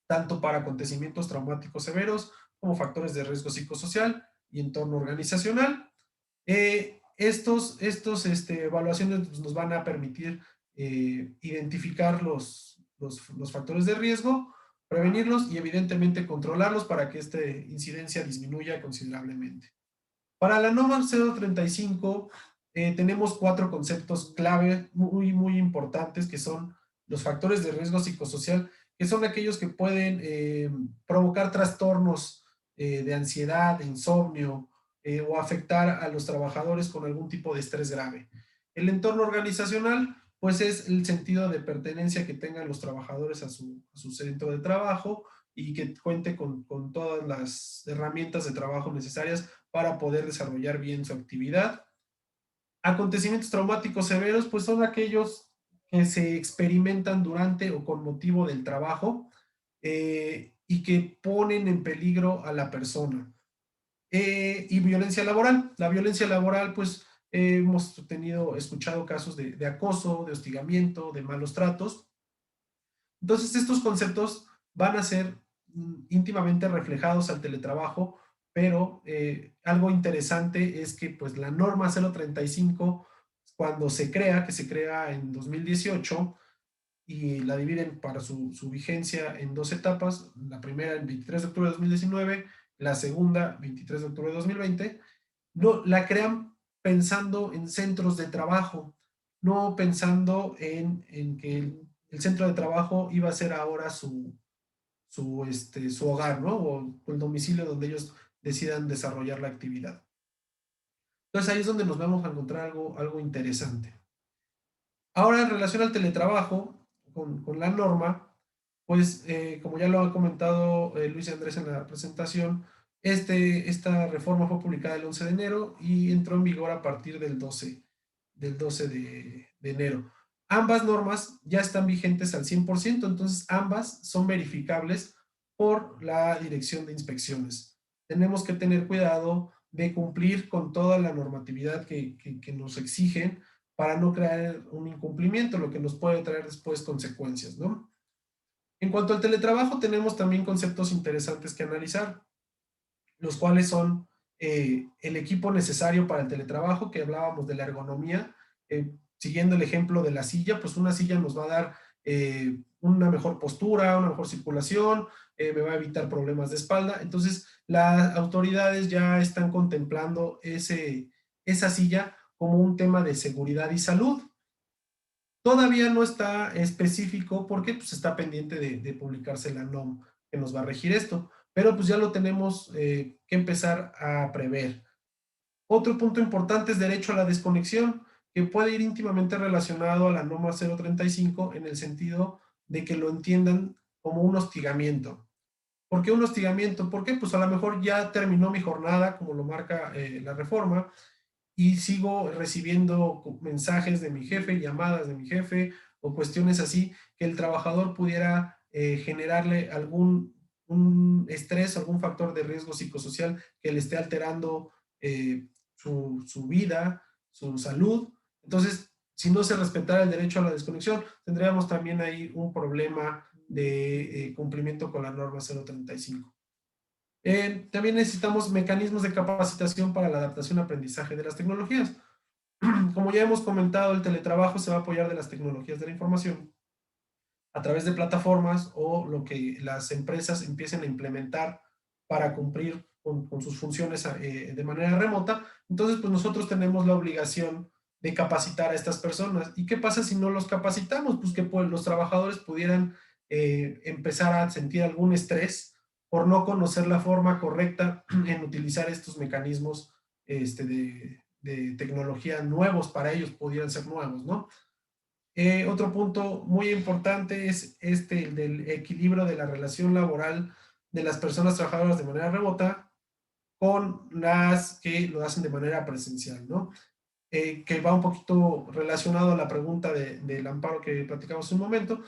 tanto para acontecimientos traumáticos severos como factores de riesgo psicosocial y entorno organizacional. Estos evaluaciones pues, nos van a permitir identificar los factores de riesgo, prevenirlos y evidentemente controlarlos para que esta incidencia disminuya considerablemente. Para la norma 035 tenemos 4 conceptos clave muy importantes que son los factores de riesgo psicosocial, que son aquellos que pueden provocar trastornos de ansiedad, de insomnio, o afectar a los trabajadores con algún tipo de estrés grave. El entorno organizacional, pues es el sentido de pertenencia que tengan los trabajadores a su centro de trabajo y que cuente con todas las herramientas de trabajo necesarias para poder desarrollar bien su actividad. Acontecimientos traumáticos severos, pues son aquellos que se experimentan durante o con motivo del trabajo y que ponen en peligro a la persona. Y violencia laboral. La violencia laboral, pues hemos escuchado casos de acoso, de hostigamiento, de malos tratos. Entonces, estos conceptos van a ser íntimamente reflejados al teletrabajo, pero algo interesante es que pues la norma 035, cuando se crea, que se crea en 2018, y la dividen para su vigencia en 2 etapas, la primera el 23 de octubre de 2019, la segunda 23 de octubre de 2020, no, la crean pensando en centros de trabajo, no pensando en que el centro de trabajo iba a ser ahora su hogar, ¿no? O el domicilio donde ellos decidan desarrollar la actividad. Entonces ahí es donde nos vamos a encontrar algo interesante. Ahora, en relación al teletrabajo, con la norma, pues como ya lo ha comentado Luis Andrés en la presentación, esta reforma fue publicada el 11 de enero y entró en vigor a partir del 12 de enero. Ambas normas ya están vigentes al 100%, entonces ambas son verificables por la Dirección de Inspecciones. Tenemos que tener cuidado de cumplir con toda la normatividad que nos exigen para no crear un incumplimiento, lo que nos puede traer después consecuencias, ¿no? En cuanto al teletrabajo, tenemos también conceptos interesantes que analizar, los cuales son el equipo necesario para el teletrabajo, que hablábamos de la ergonomía, siguiendo el ejemplo de la silla, pues una silla nos va a dar una mejor postura, una mejor circulación, me va a evitar problemas de espalda. Entonces, las autoridades ya están contemplando esa silla como un tema de seguridad y salud. Todavía no está específico porque pues, está pendiente de publicarse la NOM que nos va a regir esto, pero pues ya lo tenemos que empezar a prever. Otro punto importante es derecho a la desconexión, que puede ir íntimamente relacionado a la norma 035 en el sentido de que lo entiendan como un hostigamiento. ¿Por qué un hostigamiento? Porque pues a lo mejor ya terminó mi jornada, como lo marca la reforma, y sigo recibiendo mensajes de mi jefe, llamadas de mi jefe o cuestiones así, que el trabajador pudiera generarle algún un estrés, algún factor de riesgo psicosocial que le esté alterando su vida, su salud. Entonces, si no se respetara el derecho a la desconexión, tendríamos también ahí un problema de cumplimiento con la norma 035. También necesitamos mecanismos de capacitación para la adaptación y aprendizaje de las tecnologías. Como ya hemos comentado, el teletrabajo se va a apoyar de las tecnologías de la información a través de plataformas o lo que las empresas empiecen a implementar para cumplir con sus funciones de manera remota. Entonces, pues nosotros tenemos la obligación de capacitar a estas personas. ¿Y qué pasa si no los capacitamos? Pues que pues, los trabajadores pudieran empezar a sentir algún estrés por no conocer la forma correcta en utilizar estos mecanismos de tecnología nuevos para ellos, pudieran ser nuevos, ¿no? Otro punto muy importante es el del equilibrio de la relación laboral de las personas trabajadoras de manera remota con las que lo hacen de manera presencial, ¿no? Que va un poquito relacionado a la pregunta del amparo que platicamos hace un momento.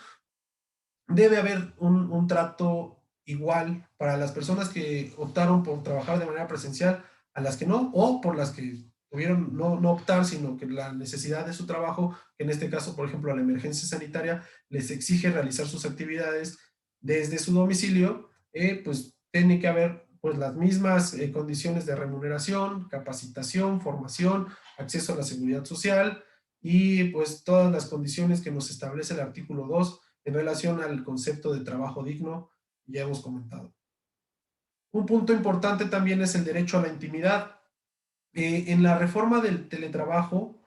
Debe haber un trato igual para las personas que optaron por trabajar de manera presencial a las que no, o por las que tuvieron no optar, sino que la necesidad de su trabajo, que en este caso, por ejemplo, a la emergencia sanitaria, les exige realizar sus actividades desde su domicilio, pues tiene que haber pues las mismas condiciones de remuneración, capacitación, formación, acceso a la seguridad social y pues todas las condiciones que nos establece el artículo 2 en relación al concepto de trabajo digno, ya hemos comentado. Un punto importante también es el derecho a la intimidad. En la reforma del teletrabajo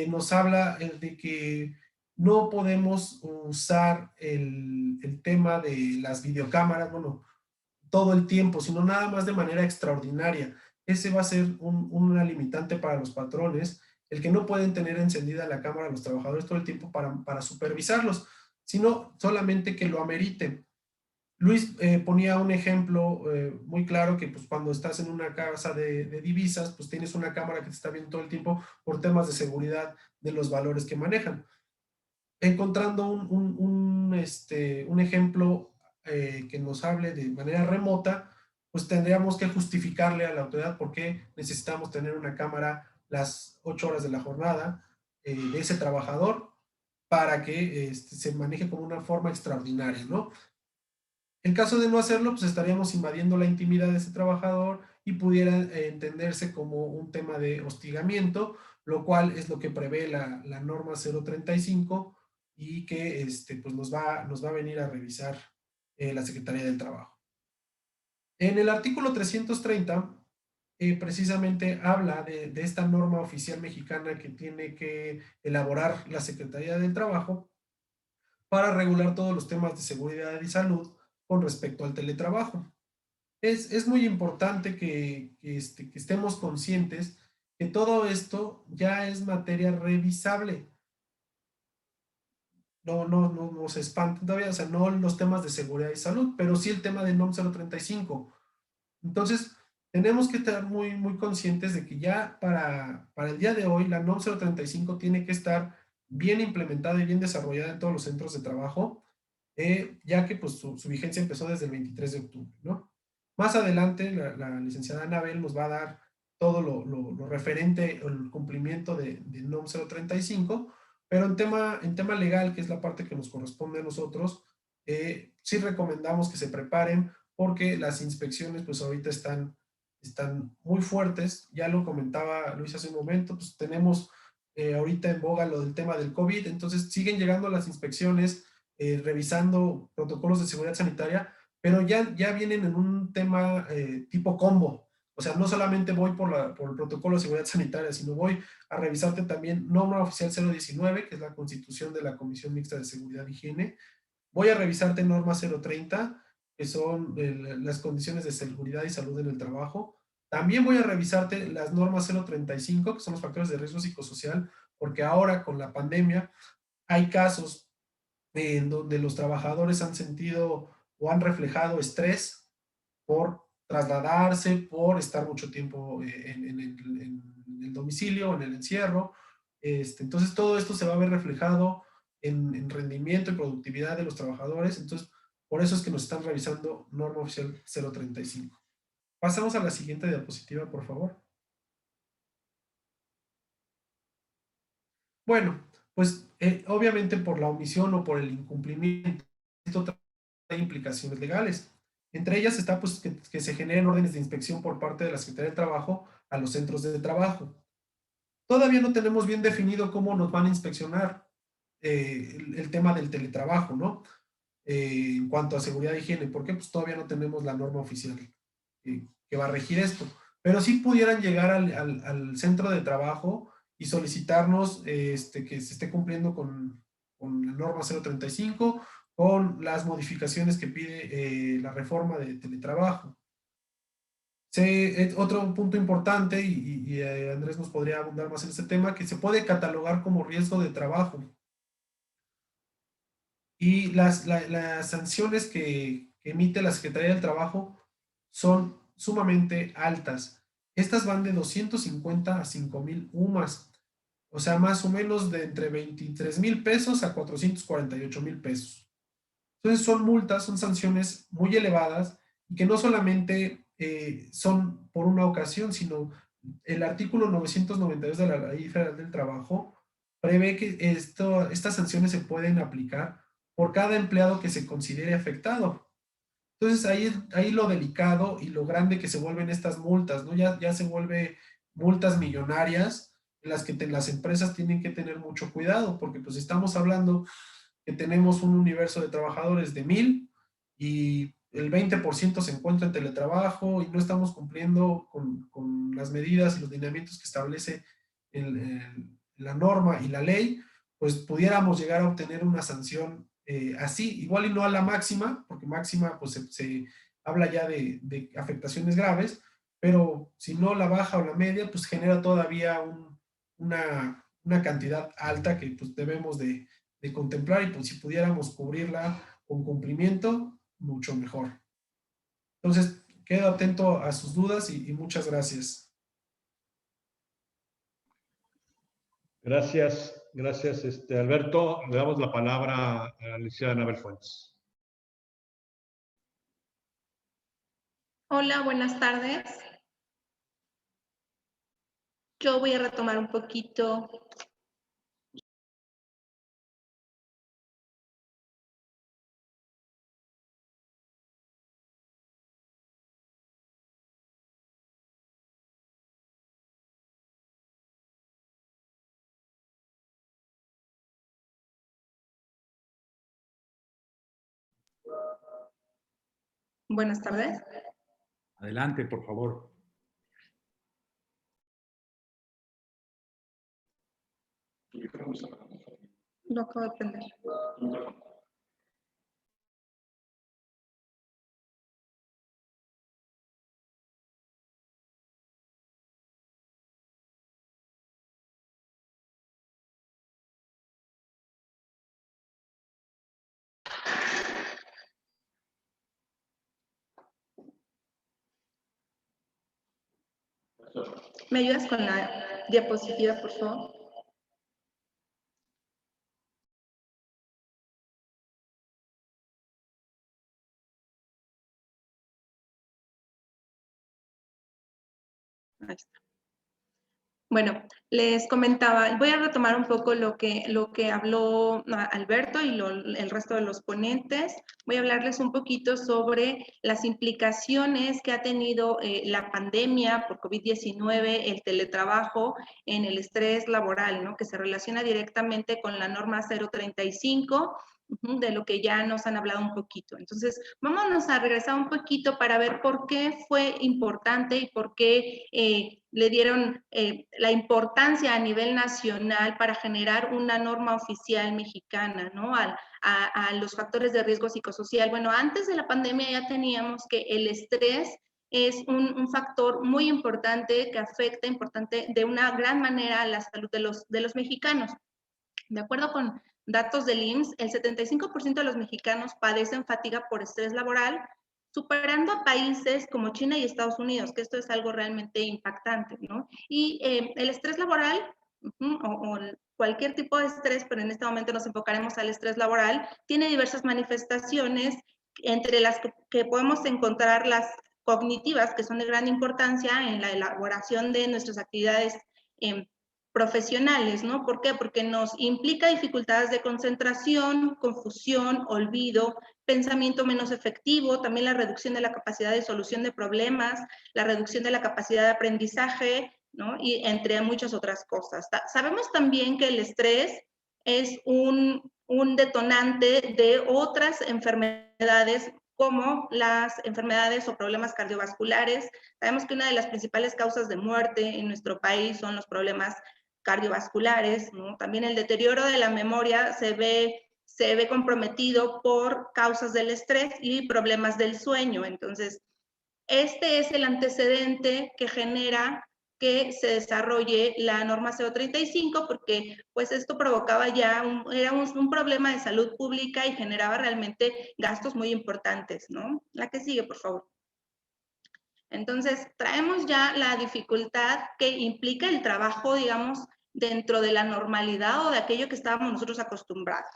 nos habla de que no podemos usar el tema de las videocámaras, bueno, todo el tiempo, sino nada más de manera extraordinaria. Ese va a ser una limitante para los patrones, el que no pueden tener encendida la cámara los trabajadores todo el tiempo para supervisarlos, sino solamente que lo ameriten. Luis ponía un ejemplo muy claro que pues cuando estás en una casa de divisas, pues tienes una cámara que te está viendo todo el tiempo por temas de seguridad de los valores que manejan. Encontrando un ejemplo que nos hable de manera remota, pues tendríamos que justificarle a la autoridad por qué necesitamos tener una cámara las 8 horas de la jornada de ese trabajador para que se maneje como una forma extraordinaria, ¿no? En caso de no hacerlo, pues estaríamos invadiendo la intimidad de ese trabajador y pudiera entenderse como un tema de hostigamiento, lo cual es lo que prevé la norma 035 y que pues nos va a venir a revisar la Secretaría del Trabajo. En el artículo 330, precisamente habla de esta norma oficial mexicana que tiene que elaborar la Secretaría del Trabajo para regular todos los temas de seguridad y salud con respecto al teletrabajo. Es muy importante que estemos conscientes que todo esto ya es materia revisable. No se espanten todavía, o sea, no los temas de seguridad y salud, pero sí el tema de NOM 035. Entonces, tenemos que estar muy conscientes de que ya para el día de hoy la NOM 035 tiene que estar bien implementada y bien desarrollada en todos los centros de trabajo, ya que pues su vigencia empezó desde el 23 de octubre, ¿no? Más adelante, la licenciada Anabel nos va a dar todo lo referente al cumplimiento de NOM 035, pero en tema legal, que es la parte que nos corresponde a nosotros, sí recomendamos que se preparen porque las inspecciones pues ahorita están muy fuertes. Ya lo comentaba Luis hace un momento, pues tenemos ahorita en boga lo del tema del COVID, entonces siguen llegando las inspecciones, revisando protocolos de seguridad sanitaria, pero ya vienen en un tema tipo combo. O sea, no solamente voy por el protocolo de seguridad sanitaria, sino voy a revisarte también norma oficial 019, que es la constitución de la Comisión Mixta de Seguridad y Higiene. Voy a revisarte norma 030, que son las condiciones de seguridad y salud en el trabajo. También voy a revisarte las normas 035, que son los factores de riesgo psicosocial, porque ahora con la pandemia hay casos en donde los trabajadores han sentido o han reflejado estrés por trasladarse, por estar mucho tiempo en el domicilio, en el encierro. Entonces, todo esto se va a ver reflejado en rendimiento y productividad de los trabajadores. Entonces, por eso es que nos están revisando norma oficial 035. Pasamos a la siguiente diapositiva, por favor. Bueno, pues obviamente por la omisión o por el incumplimiento, esto trae implicaciones legales. Entre ellas está pues, que se generen órdenes de inspección por parte de la Secretaría del Trabajo a los centros de trabajo. Todavía no tenemos bien definido cómo nos van a inspeccionar el tema del teletrabajo, ¿no? En cuanto a seguridad e higiene, porque pues todavía no tenemos la norma oficial que va a regir esto. Pero sí pudieran llegar al centro de trabajo y solicitarnos que se esté cumpliendo con la norma 035, con las modificaciones que pide la reforma de teletrabajo. Otro punto importante, y Andrés nos podría abundar más en este tema, que se puede catalogar como riesgo de trabajo. Y las sanciones que emite la Secretaría del Trabajo son sumamente altas. Estas van de 250 a 5,000 UMAS, o sea, más o menos de entre 23,000 pesos a 448,000 pesos. Entonces son multas, son sanciones muy elevadas y que no solamente son por una ocasión, sino el artículo 992 de la Ley Federal del Trabajo prevé que estas sanciones se pueden aplicar por cada empleado que se considere afectado. Entonces ahí lo delicado y lo grande que se vuelven estas multas, ¿no? Ya se vuelve multas millonarias en las que las empresas tienen que tener mucho cuidado, porque pues estamos hablando que tenemos un universo de trabajadores de 1,000 y el 20% se encuentra en teletrabajo y no estamos cumpliendo con las medidas y los lineamientos que establece la norma y la ley, pues pudiéramos llegar a obtener una sanción así, igual y no a la máxima, porque máxima pues se habla ya de afectaciones graves, pero si no la baja o la media, pues genera todavía una cantidad alta que pues debemos de contemplar, y pues si pudiéramos cubrirla con cumplimiento, mucho mejor. Entonces, quedo atento a sus dudas y muchas gracias. Gracias, Alberto. Le damos la palabra a la licenciada Anabel Fuentes. Hola, buenas tardes. Yo voy a retomar un poquito Buenas tardes. Adelante, por favor. Lo acabo de prender. ¿Me ayudas con la diapositiva, por favor? Ahí está. Bueno, les comentaba, voy a retomar un poco lo que habló Alberto y el resto de los ponentes. Voy a hablarles un poquito sobre las implicaciones que ha tenido la pandemia por COVID-19, el teletrabajo en el estrés laboral, ¿no? Que se relaciona directamente con la norma 035 de lo que ya nos han hablado un poquito. Entonces, vámonos a regresar un poquito para ver por qué fue importante y por qué le dieron la importancia a nivel nacional para generar una norma oficial mexicana, ¿no? A los factores de riesgo psicosocial. Bueno, antes de la pandemia ya teníamos que el estrés es un factor muy importante que afecta de una gran manera a la salud de los mexicanos. De acuerdo con datos del IMSS, el 75% de los mexicanos padecen fatiga por estrés laboral, superando a países como China y Estados Unidos, que esto es algo realmente impactante, ¿no? Y el estrés laboral, o cualquier tipo de estrés, pero en este momento nos enfocaremos al estrés laboral, tiene diversas manifestaciones, entre las que podemos encontrar las cognitivas, que son de gran importancia en la elaboración de nuestras actividades profesionales, ¿no? ¿Por qué? Porque nos implica dificultades de concentración, confusión, olvido, pensamiento menos efectivo, también la reducción de la capacidad de solución de problemas, la reducción de la capacidad de aprendizaje, ¿no? Y entre muchas otras cosas. Sabemos también que el estrés es un detonante de otras enfermedades como las enfermedades o problemas cardiovasculares. Sabemos que una de las principales causas de muerte en nuestro país son los problemas cardiovasculares, ¿no? También el deterioro de la memoria se ve comprometido por causas del estrés y problemas del sueño. Entonces, este es el antecedente que genera que se desarrolle la norma CO35, porque pues esto provocaba ya era un problema de salud pública y generaba realmente gastos muy importantes, ¿no? La que sigue, por favor. Entonces, traemos ya la dificultad que implica el trabajo, digamos, dentro de la normalidad o de aquello que estábamos nosotros acostumbrados.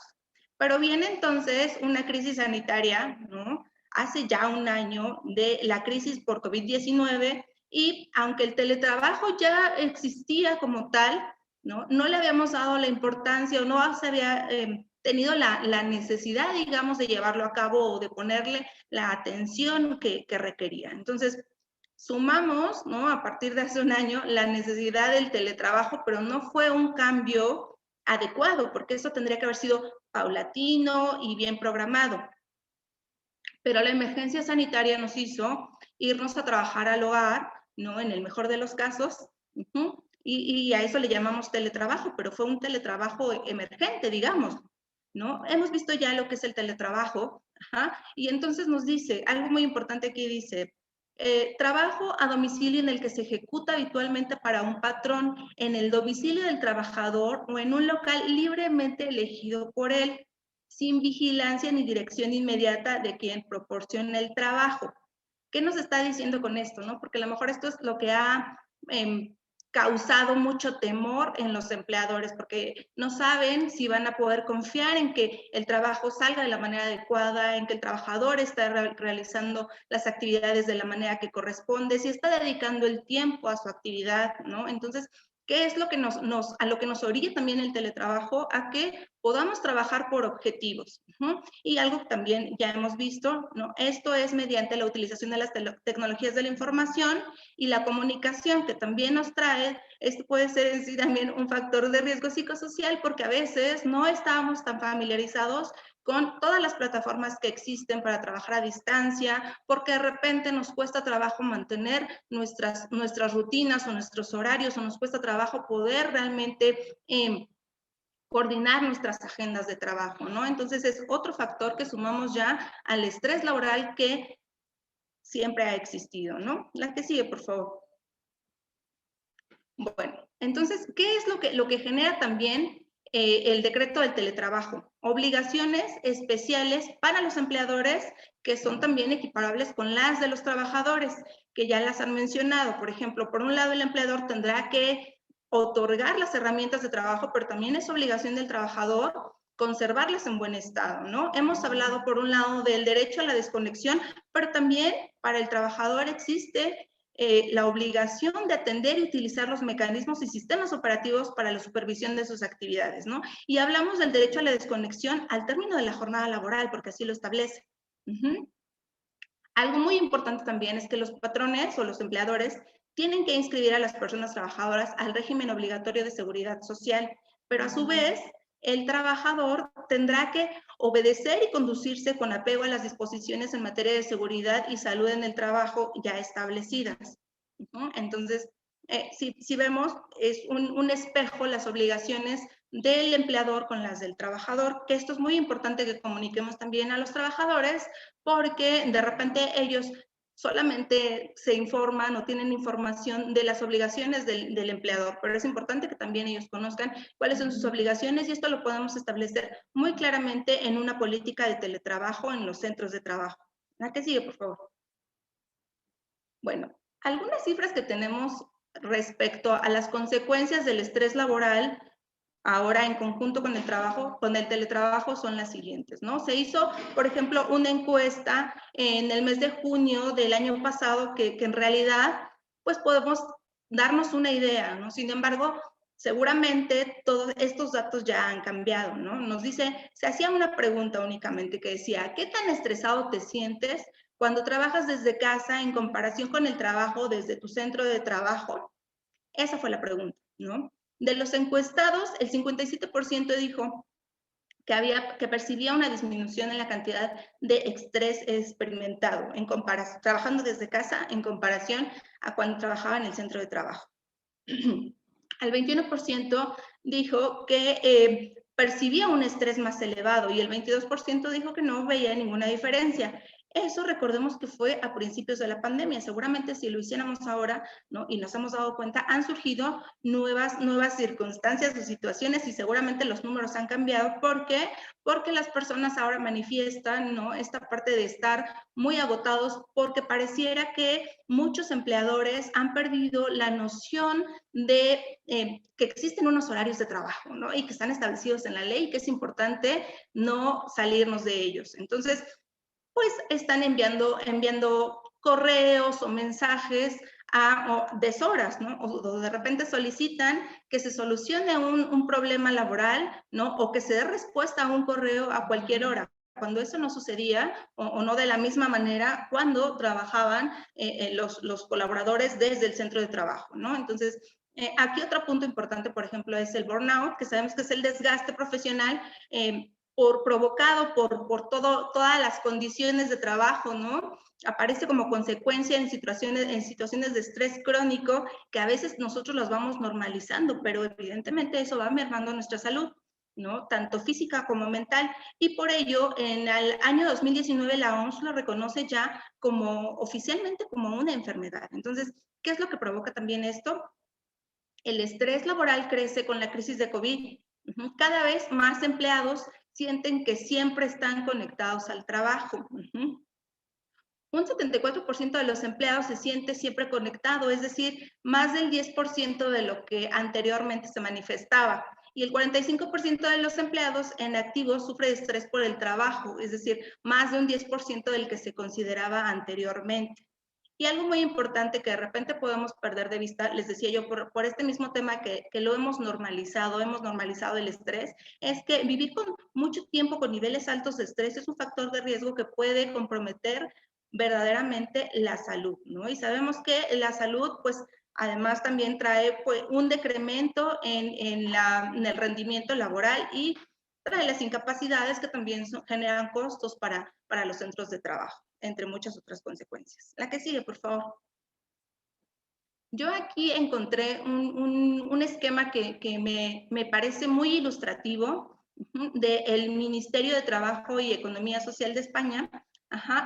Pero viene entonces una crisis sanitaria, ¿no? Hace ya un año de la crisis por COVID-19 y aunque el teletrabajo ya existía como tal, ¿no? No le habíamos dado la importancia o no se había tenido la necesidad, digamos, de llevarlo a cabo o de ponerle la atención que requería. Entonces, sumamos, ¿no? A partir de hace un año, la necesidad del teletrabajo, pero no fue un cambio adecuado, porque eso tendría que haber sido paulatino y bien programado. Pero la emergencia sanitaria nos hizo irnos a trabajar al hogar, ¿no? En el mejor de los casos, y a eso le llamamos teletrabajo, pero fue un teletrabajo emergente, digamos, ¿no? Hemos visto ya lo que es el teletrabajo, y entonces nos dice, algo muy importante aquí dice, trabajo a domicilio en el que se ejecuta habitualmente para un patrón en el domicilio del trabajador o en un local libremente elegido por él, sin vigilancia ni dirección inmediata de quien proporciona el trabajo. ¿Qué nos está diciendo con esto, no? Porque a lo mejor esto es lo que ha causado mucho temor en los empleadores, porque no saben si van a poder confiar en que el trabajo salga de la manera adecuada, en que el trabajador está realizando las actividades de la manera que corresponde, si está dedicando el tiempo a su actividad, ¿no? Entonces, ¿qué es lo que a lo que nos orilla también el teletrabajo? A que podamos trabajar por objetivos. Y algo que también ya hemos visto, ¿no? Esto es mediante la utilización de las tecnologías de la información y la comunicación, que también nos trae, esto puede ser en sí también un factor de riesgo psicosocial, porque a veces no estábamos tan familiarizados con todas las plataformas que existen para trabajar a distancia, porque de repente nos cuesta trabajo mantener nuestras rutinas o nuestros horarios, o nos cuesta trabajo poder realmente coordinar nuestras agendas de trabajo, ¿no? Entonces es otro factor que sumamos ya al estrés laboral que siempre ha existido, ¿no? La que sigue, por favor. Bueno, entonces, ¿qué es lo que genera también el decreto del teletrabajo? Obligaciones especiales para los empleadores que son también equiparables con las de los trabajadores, que ya las han mencionado. Por ejemplo, por un lado, el empleador tendrá que otorgar las herramientas de trabajo, pero también es obligación del trabajador conservarlas en buen estado, ¿no? Hemos hablado, por un lado, del derecho a la desconexión, pero también para el trabajador existe la obligación de atender y utilizar los mecanismos y sistemas operativos para la supervisión de sus actividades, ¿no? Y hablamos del derecho a la desconexión al término de la jornada laboral, porque así lo establece. Algo muy importante también es que los patrones o los empleadores tienen que inscribir a las personas trabajadoras al régimen obligatorio de seguridad social, pero a su vez el trabajador tendrá que obedecer y conducirse con apego a las disposiciones en materia de seguridad y salud en el trabajo ya establecidas. Entonces, si vemos, es un espejo las obligaciones del empleador con las del trabajador, que esto es muy importante que comuniquemos también a los trabajadores, porque de repente ellos solamente se informan o tienen información de las obligaciones del empleador, pero es importante que también ellos conozcan cuáles son sus obligaciones y esto lo podemos establecer muy claramente en una política de teletrabajo en los centros de trabajo. ¿La que sigue, por favor? Bueno, algunas cifras que tenemos respecto a las consecuencias del estrés laboral ahora en conjunto con el teletrabajo son las siguientes, ¿no? Se hizo, por ejemplo, una encuesta en el mes de junio del año pasado que en realidad, pues podemos darnos una idea, ¿no? Sin embargo, seguramente todos estos datos ya han cambiado, ¿no? Nos dice, se hacía una pregunta únicamente que decía, ¿qué tan estresado te sientes cuando trabajas desde casa en comparación con el trabajo desde tu centro de trabajo? Esa fue la pregunta, ¿no? De los encuestados, el 57% dijo que percibía una disminución en la cantidad de estrés experimentado trabajando desde casa en comparación a cuando trabajaba en el centro de trabajo. El 21% dijo que percibía un estrés más elevado y el 22% dijo que no veía ninguna diferencia. Eso recordemos que fue a principios de la pandemia. Seguramente si lo hiciéramos ahora, ¿no? Y nos hemos dado cuenta, han surgido nuevas circunstancias o situaciones y seguramente los números han cambiado. ¿Por qué? Porque las personas ahora manifiestan, ¿no? Esta parte de estar muy agotados porque pareciera que muchos empleadores han perdido la noción de que existen unos horarios de trabajo, ¿no? Y que están establecidos en la ley y que es importante no salirnos de ellos. Entonces, pues están enviando correos o mensajes a deshoras, ¿no? O de repente solicitan que se solucione un problema laboral, ¿no? O que se dé respuesta a un correo a cualquier hora. Cuando eso no sucedía, o no de la misma manera, cuando trabajaban los colaboradores desde el centro de trabajo, ¿no? Entonces, aquí otro punto importante, por ejemplo, es el burnout, que sabemos que es el desgaste profesional provocado por todas las condiciones de trabajo, ¿no? Aparece como consecuencia en situaciones de estrés crónico que a veces nosotros las vamos normalizando, pero evidentemente eso va mermando nuestra salud, ¿no? Tanto física como mental. Y por ello, en el año 2019, la OMS lo reconoce ya oficialmente como una enfermedad. Entonces, ¿qué es lo que provoca también esto? El estrés laboral crece con la crisis de COVID. Cada vez más empleados sienten que siempre están conectados al trabajo. Un 74% de los empleados se siente siempre conectado, es decir, más del 10% de lo que anteriormente se manifestaba. Y el 45% de los empleados en activo sufre de estrés por el trabajo, es decir, más de un 10% del que se consideraba anteriormente. Y algo muy importante que de repente podemos perder de vista, les decía yo, por este mismo tema que lo hemos normalizado el estrés, es que vivir con mucho tiempo con niveles altos de estrés es un factor de riesgo que puede comprometer verdaderamente la salud, ¿no? Y sabemos que la salud, pues, además también trae pues, un decremento en el rendimiento laboral y trae las incapacidades que también generan costos para los centros de trabajo, entre muchas otras consecuencias. La que sigue, por favor. Yo aquí encontré un esquema que me parece muy ilustrativo del Ministerio de Trabajo y Economía Social de España,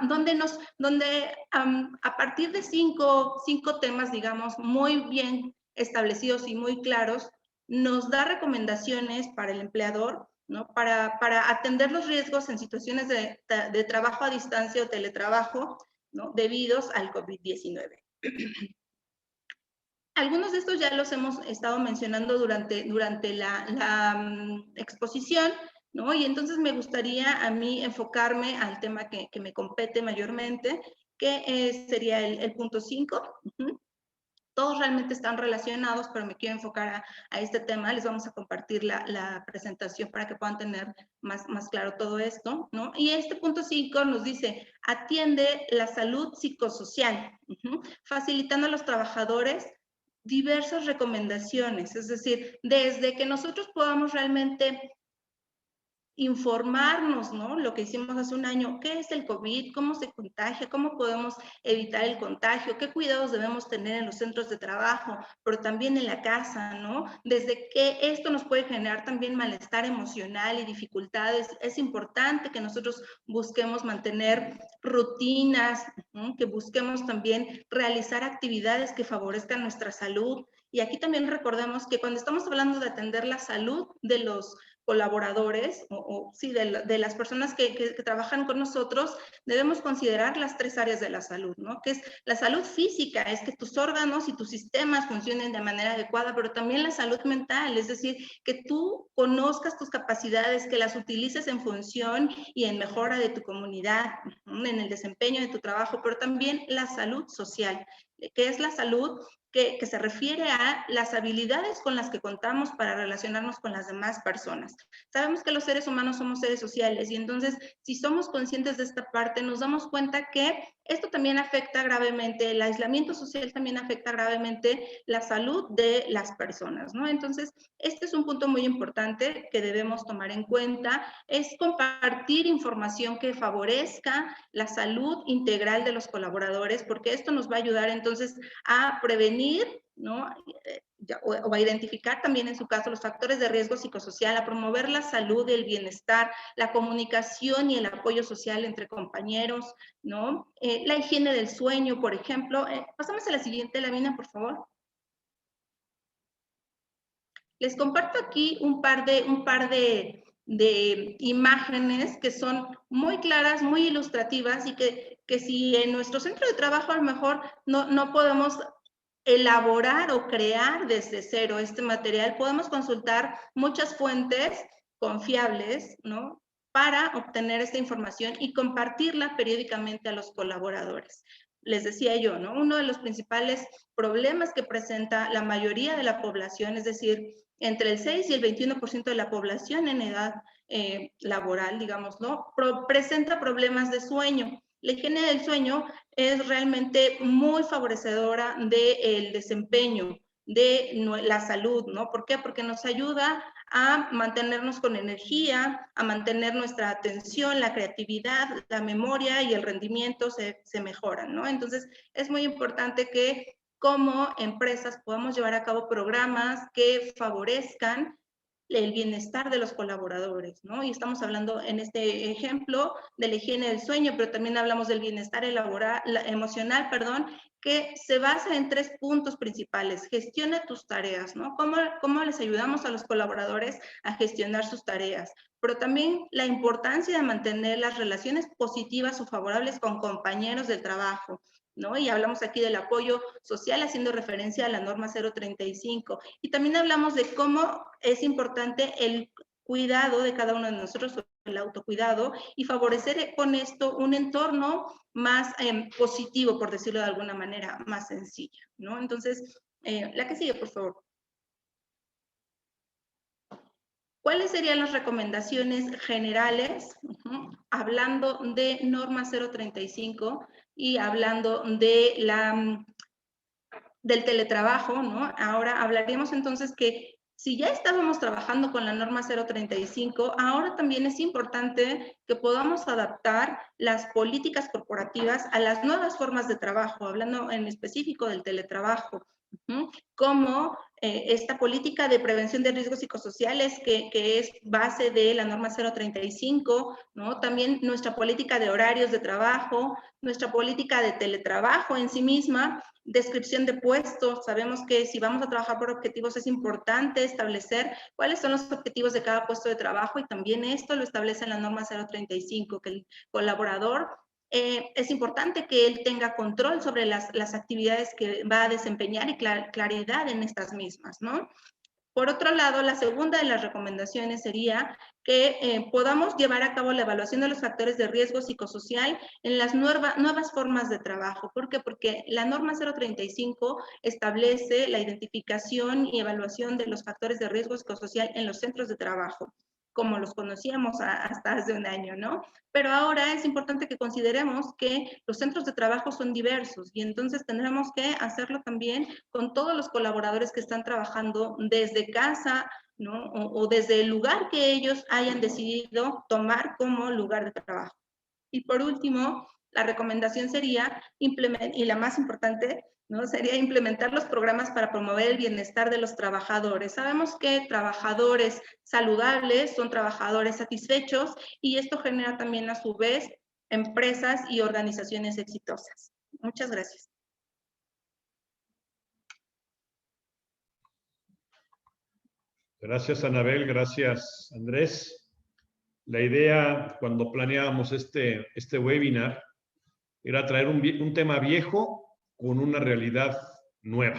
donde a partir de cinco temas, digamos, muy bien establecidos y muy claros, nos da recomendaciones para el empleador, ¿no? Para atender los riesgos en situaciones de trabajo a distancia o teletrabajo, ¿no? Debidos al COVID-19. Algunos de estos ya los hemos estado mencionando durante la exposición, ¿no? Y entonces me gustaría a mí enfocarme al tema que me compete mayormente, que sería el punto 5. Todos realmente están relacionados, pero me quiero enfocar a este tema. Les vamos a compartir la presentación para que puedan tener más claro todo esto, ¿no? Y este punto 5 nos dice, atiende la salud psicosocial, facilitando a los trabajadores diversas recomendaciones, es decir, desde que nosotros podamos realmente informarnos, ¿no? Lo que hicimos hace un año, ¿qué es el COVID? ¿Cómo se contagia? ¿Cómo podemos evitar el contagio? ¿Qué cuidados debemos tener en los centros de trabajo, pero también en la casa, ¿no? Desde que esto nos puede generar también malestar emocional y dificultades, es importante que nosotros busquemos mantener rutinas, ¿no? Que busquemos también realizar actividades que favorezcan nuestra salud. Y aquí también recordemos que cuando estamos hablando de atender la salud de los colaboradores sí, de las personas que trabajan con nosotros, debemos considerar las 3 áreas de la salud, ¿no? Que es la salud física, es que tus órganos y tus sistemas funcionen de manera adecuada, pero también la salud mental, es decir, que tú conozcas tus capacidades, que las utilices en función y en mejora de tu comunidad, en el desempeño de tu trabajo, pero también la salud social, que es la salud que se refiere a las habilidades con las que contamos para relacionarnos con las demás personas. Sabemos que los seres humanos somos seres sociales y entonces si somos conscientes de esta parte nos damos cuenta que esto también afecta gravemente, el aislamiento social también afecta gravemente la salud de las personas, ¿no? Entonces, este es un punto muy importante que debemos tomar en cuenta, es compartir información que favorezca la salud integral de los colaboradores, porque esto nos va a ayudar entonces a prevenir, ¿no? O a identificar también en su caso los factores de riesgo psicosocial, a promover la salud y el bienestar, la comunicación y el apoyo social entre compañeros, ¿no? La higiene del sueño, por ejemplo. Pasamos a la siguiente lámina, por favor. Les comparto aquí un par de imágenes que son muy claras, muy ilustrativas y que si en nuestro centro de trabajo a lo mejor no podemos elaborar o crear desde cero este material, podemos consultar muchas fuentes confiables, ¿no? Para obtener esta información y compartirla periódicamente a los colaboradores. Les decía yo, ¿no? Uno de los principales problemas que presenta la mayoría de la población, es decir, entre el 6 y el 21% de la población en edad laboral, digamos, ¿no? Presenta problemas de sueño. La higiene del sueño es realmente muy favorecedora del desempeño, de la salud, ¿no? ¿Por qué? Porque nos ayuda a mantenernos con energía, a mantener nuestra atención, la creatividad, la memoria y el rendimiento se mejoran, ¿no? Entonces, es muy importante que como empresas podamos llevar a cabo programas que favorezcan el bienestar de los colaboradores, ¿no? Y estamos hablando en este ejemplo de la higiene del sueño, pero también hablamos del bienestar emocional, perdón, que se basa en 3 puntos principales. Gestiona tus tareas, ¿no? ¿Cómo les ayudamos a los colaboradores a gestionar sus tareas? Pero también la importancia de mantener las relaciones positivas o favorables con compañeros del trabajo, ¿no? Y hablamos aquí del apoyo social haciendo referencia a la norma 035. Y también hablamos de cómo es importante el cuidado de cada uno de nosotros, el autocuidado, y favorecer con esto un entorno más positivo, por decirlo de alguna manera, más sencilla, ¿no? Entonces, la que sigue, por favor. ¿Cuáles serían las recomendaciones generales? Hablando de norma 035 y hablando de del teletrabajo, ¿no? Ahora hablaríamos entonces que si ya estábamos trabajando con la norma 035, ahora también es importante que podamos adaptar las políticas corporativas a las nuevas formas de trabajo, hablando en específico del teletrabajo, como esta política de prevención de riesgos psicosociales que es base de la norma 035, ¿no? También nuestra política de horarios de trabajo, nuestra política de teletrabajo en sí misma, descripción de puestos. Sabemos que si vamos a trabajar por objetivos es importante establecer cuáles son los objetivos de cada puesto de trabajo y también esto lo establece en la norma 035, que el colaborador es importante que él tenga control sobre las actividades que va a desempeñar y claridad en estas mismas, ¿no? Por otro lado, la segunda de las recomendaciones sería que podamos llevar a cabo la evaluación de los factores de riesgo psicosocial en las nuevas formas de trabajo. ¿Por qué? Porque la norma 035 establece la identificación y evaluación de los factores de riesgo psicosocial en los centros de trabajo, como los conocíamos hasta hace un año, ¿no? Pero ahora es importante que consideremos que los centros de trabajo son diversos y entonces tendremos que hacerlo también con todos los colaboradores que están trabajando desde casa, ¿no? O desde el lugar que ellos hayan decidido tomar como lugar de trabajo. Y por último, la recomendación sería, y la más importante, ¿no? Sería implementar los programas para promover el bienestar de los trabajadores. Sabemos que trabajadores saludables son trabajadores satisfechos y esto genera también a su vez empresas y organizaciones exitosas. Muchas gracias. Gracias, Anabel. Gracias, Andrés. La idea cuando planeábamos este webinar era traer un tema viejo con una realidad nueva.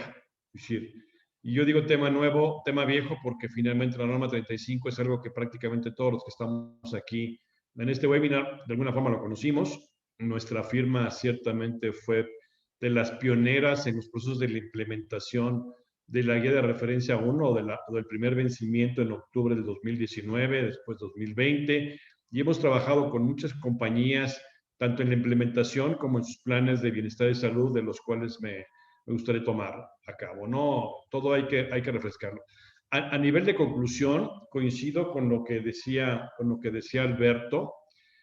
Es decir, y yo digo tema nuevo, tema viejo, porque finalmente la norma 35 es algo que prácticamente todos los que estamos aquí en este webinar de alguna forma lo conocimos. Nuestra firma ciertamente fue de las pioneras en los procesos de la implementación de la guía de referencia 1 o del primer vencimiento en octubre del 2019, después 2020, y hemos trabajado con muchas compañías tanto en la implementación como en sus planes de bienestar y salud, de los cuales me gustaría tomar a cabo. No, todo hay que refrescarlo. A nivel de conclusión, coincido con lo que decía Alberto,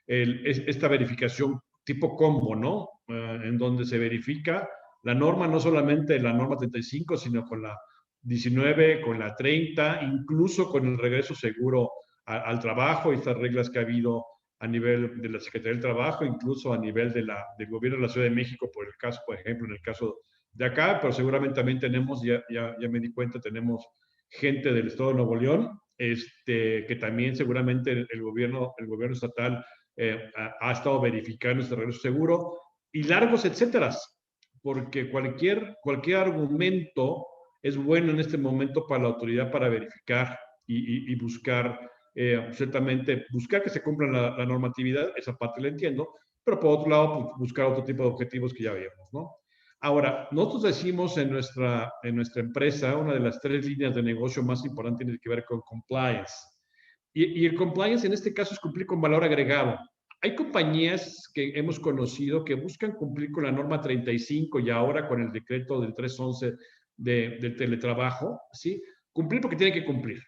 esta verificación tipo combo, ¿no? En donde se verifica la norma, no solamente la norma 35, sino con la 19, con la 30, incluso con el regreso seguro al trabajo, estas reglas que ha habido a nivel de la Secretaría del Trabajo, incluso a nivel del gobierno de la Ciudad de México, por ejemplo, en el caso de acá, pero seguramente también tenemos, ya me di cuenta, tenemos gente del Estado de Nuevo León, que también seguramente el gobierno estatal ha estado verificando este regreso seguro, y largos etcétera, porque cualquier argumento es bueno en este momento para la autoridad para verificar y buscar ciertamente buscar que se cumpla la normatividad, esa parte la entiendo, pero por otro lado, pues, buscar otro tipo de objetivos que ya vimos, ¿no? Ahora, nosotros decimos en nuestra empresa, una de las 3 líneas de negocio más importantes tiene que ver con compliance. Y el compliance en este caso es cumplir con valor agregado. Hay compañías que hemos conocido que buscan cumplir con la norma 35 y ahora con el decreto del 311 del teletrabajo, ¿sí? Cumplir porque tienen que cumplir.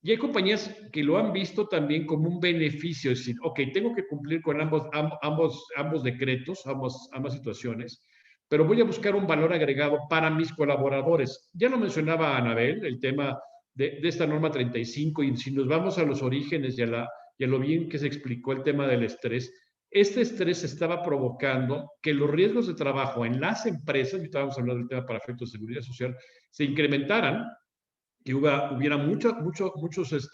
Y hay compañías que lo han visto también como un beneficio, es decir, ok, tengo que cumplir con ambos decretos, ambas situaciones, pero voy a buscar un valor agregado para mis colaboradores. Ya lo mencionaba Anabel, el tema de esta norma 35, y si nos vamos a los orígenes y a lo bien que se explicó el tema del estrés, este estrés estaba provocando que los riesgos de trabajo en las empresas, y estábamos hablando del tema para efectos de seguridad social, se incrementaran, que hubiera muchos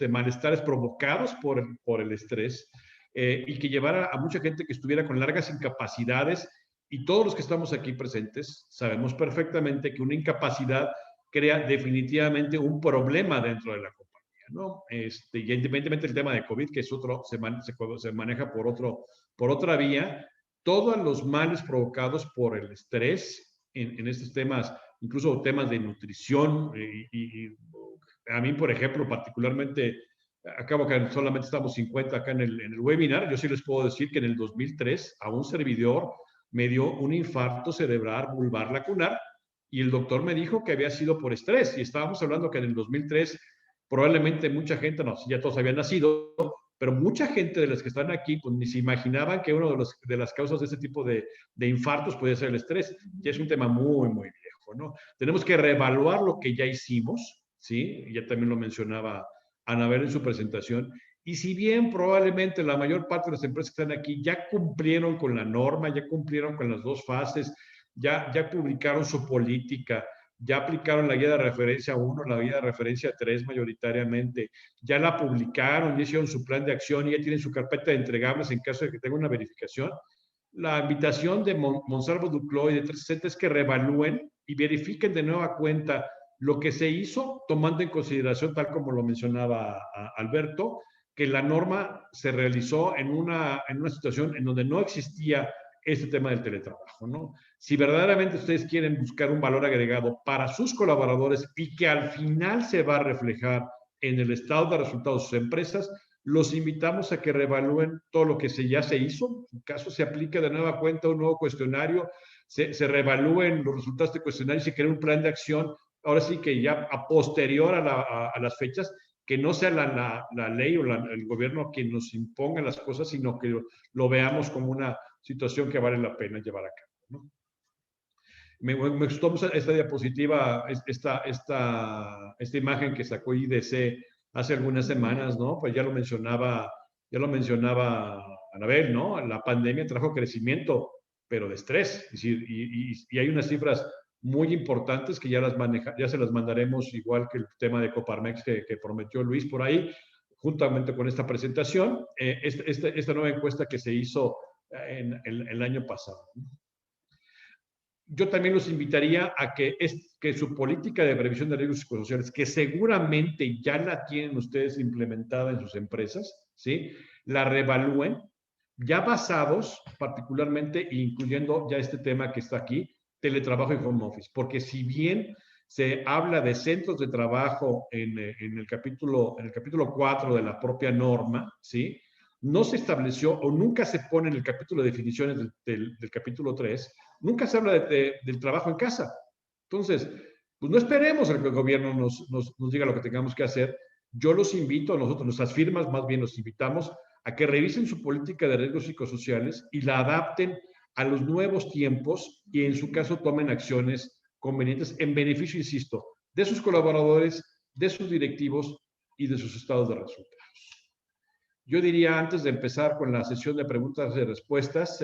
malestares provocados por el estrés y que llevara a mucha gente que estuviera con largas incapacidades. Y todos los que estamos aquí presentes sabemos perfectamente que una incapacidad crea definitivamente un problema dentro de la compañía, ¿no? Y independientemente del tema de COVID, que es otro, se maneja por otra vía, todos los males provocados por el estrés en estos temas, incluso temas de nutrición y a mí, por ejemplo, particularmente, acabo que solamente estamos 50 acá en el webinar, yo sí les puedo decir que en el 2003 a un servidor me dio un infarto cerebral vulvar lacunar y el doctor me dijo que había sido por estrés y estábamos hablando que en el 2003 probablemente mucha gente, no, ya todos habían nacido, pero mucha gente de las que están aquí pues ni se imaginaban que una de las causas de este tipo de infartos podía ser el estrés. Y es un tema muy, muy viejo, ¿no? Tenemos que reevaluar lo que ya hicimos, ¿sí? Ya también lo mencionaba Anabel en su presentación. Y si bien probablemente la mayor parte de las empresas que están aquí ya cumplieron con la norma, ya cumplieron con las 2 fases, ya publicaron su política, ya aplicaron la guía de referencia 1, la guía de referencia 3 mayoritariamente, ya la publicaron, ya hicieron su plan de acción y ya tienen su carpeta de entregables en caso de que tenga una verificación. La invitación de Monsalvo Duclos y de 360 es que reevalúen y verifiquen de nueva cuenta lo que se hizo, tomando en consideración, tal como lo mencionaba Alberto, que la norma se realizó en una situación en donde no existía este tema del teletrabajo, ¿no? Si verdaderamente ustedes quieren buscar un valor agregado para sus colaboradores y que al final se va a reflejar en el estado de resultados de sus empresas, los invitamos a que reevalúen todo lo que ya se hizo. En caso se aplique de nueva cuenta un nuevo cuestionario, se reevalúen los resultados de cuestionario y se crea un plan de acción, ahora sí que ya a posterior a las fechas, que no sea la ley o el gobierno quien nos imponga las cosas, sino que lo veamos como una situación que vale la pena llevar a cabo, ¿no? Me gustó mucho esta diapositiva, esta imagen que sacó IDC hace algunas semanas, ¿no? Pues ya lo mencionaba Anabel, ¿no? La pandemia trajo crecimiento, pero de estrés. Es decir, y hay unas cifras muy importantes que ya se las mandaremos, igual que el tema de Coparmex que prometió Luis por ahí, juntamente con esta presentación, esta nueva encuesta que se hizo en el año pasado. Yo también los invitaría a que su política de previsión de riesgos psicosociales, que seguramente ya la tienen ustedes implementada en sus empresas, ¿sí? La reevalúen, ya basados particularmente, incluyendo ya este tema que está aquí, teletrabajo y home office, porque si bien se habla de centros de trabajo en el capítulo 4 de la propia norma, ¿sí? No se estableció o nunca se pone en el capítulo de definiciones del capítulo 3, nunca se habla del trabajo en casa. Entonces, pues no esperemos a que el gobierno nos diga lo que tengamos que hacer. Yo los invito, nosotros, nuestras firmas más bien los invitamos a que revisen su política de riesgos psicosociales y la adapten a los nuevos tiempos y en su caso tomen acciones convenientes en beneficio, insisto, de sus colaboradores, de sus directivos y de sus estados de resultados. Yo diría, antes de empezar con la sesión de preguntas y respuestas,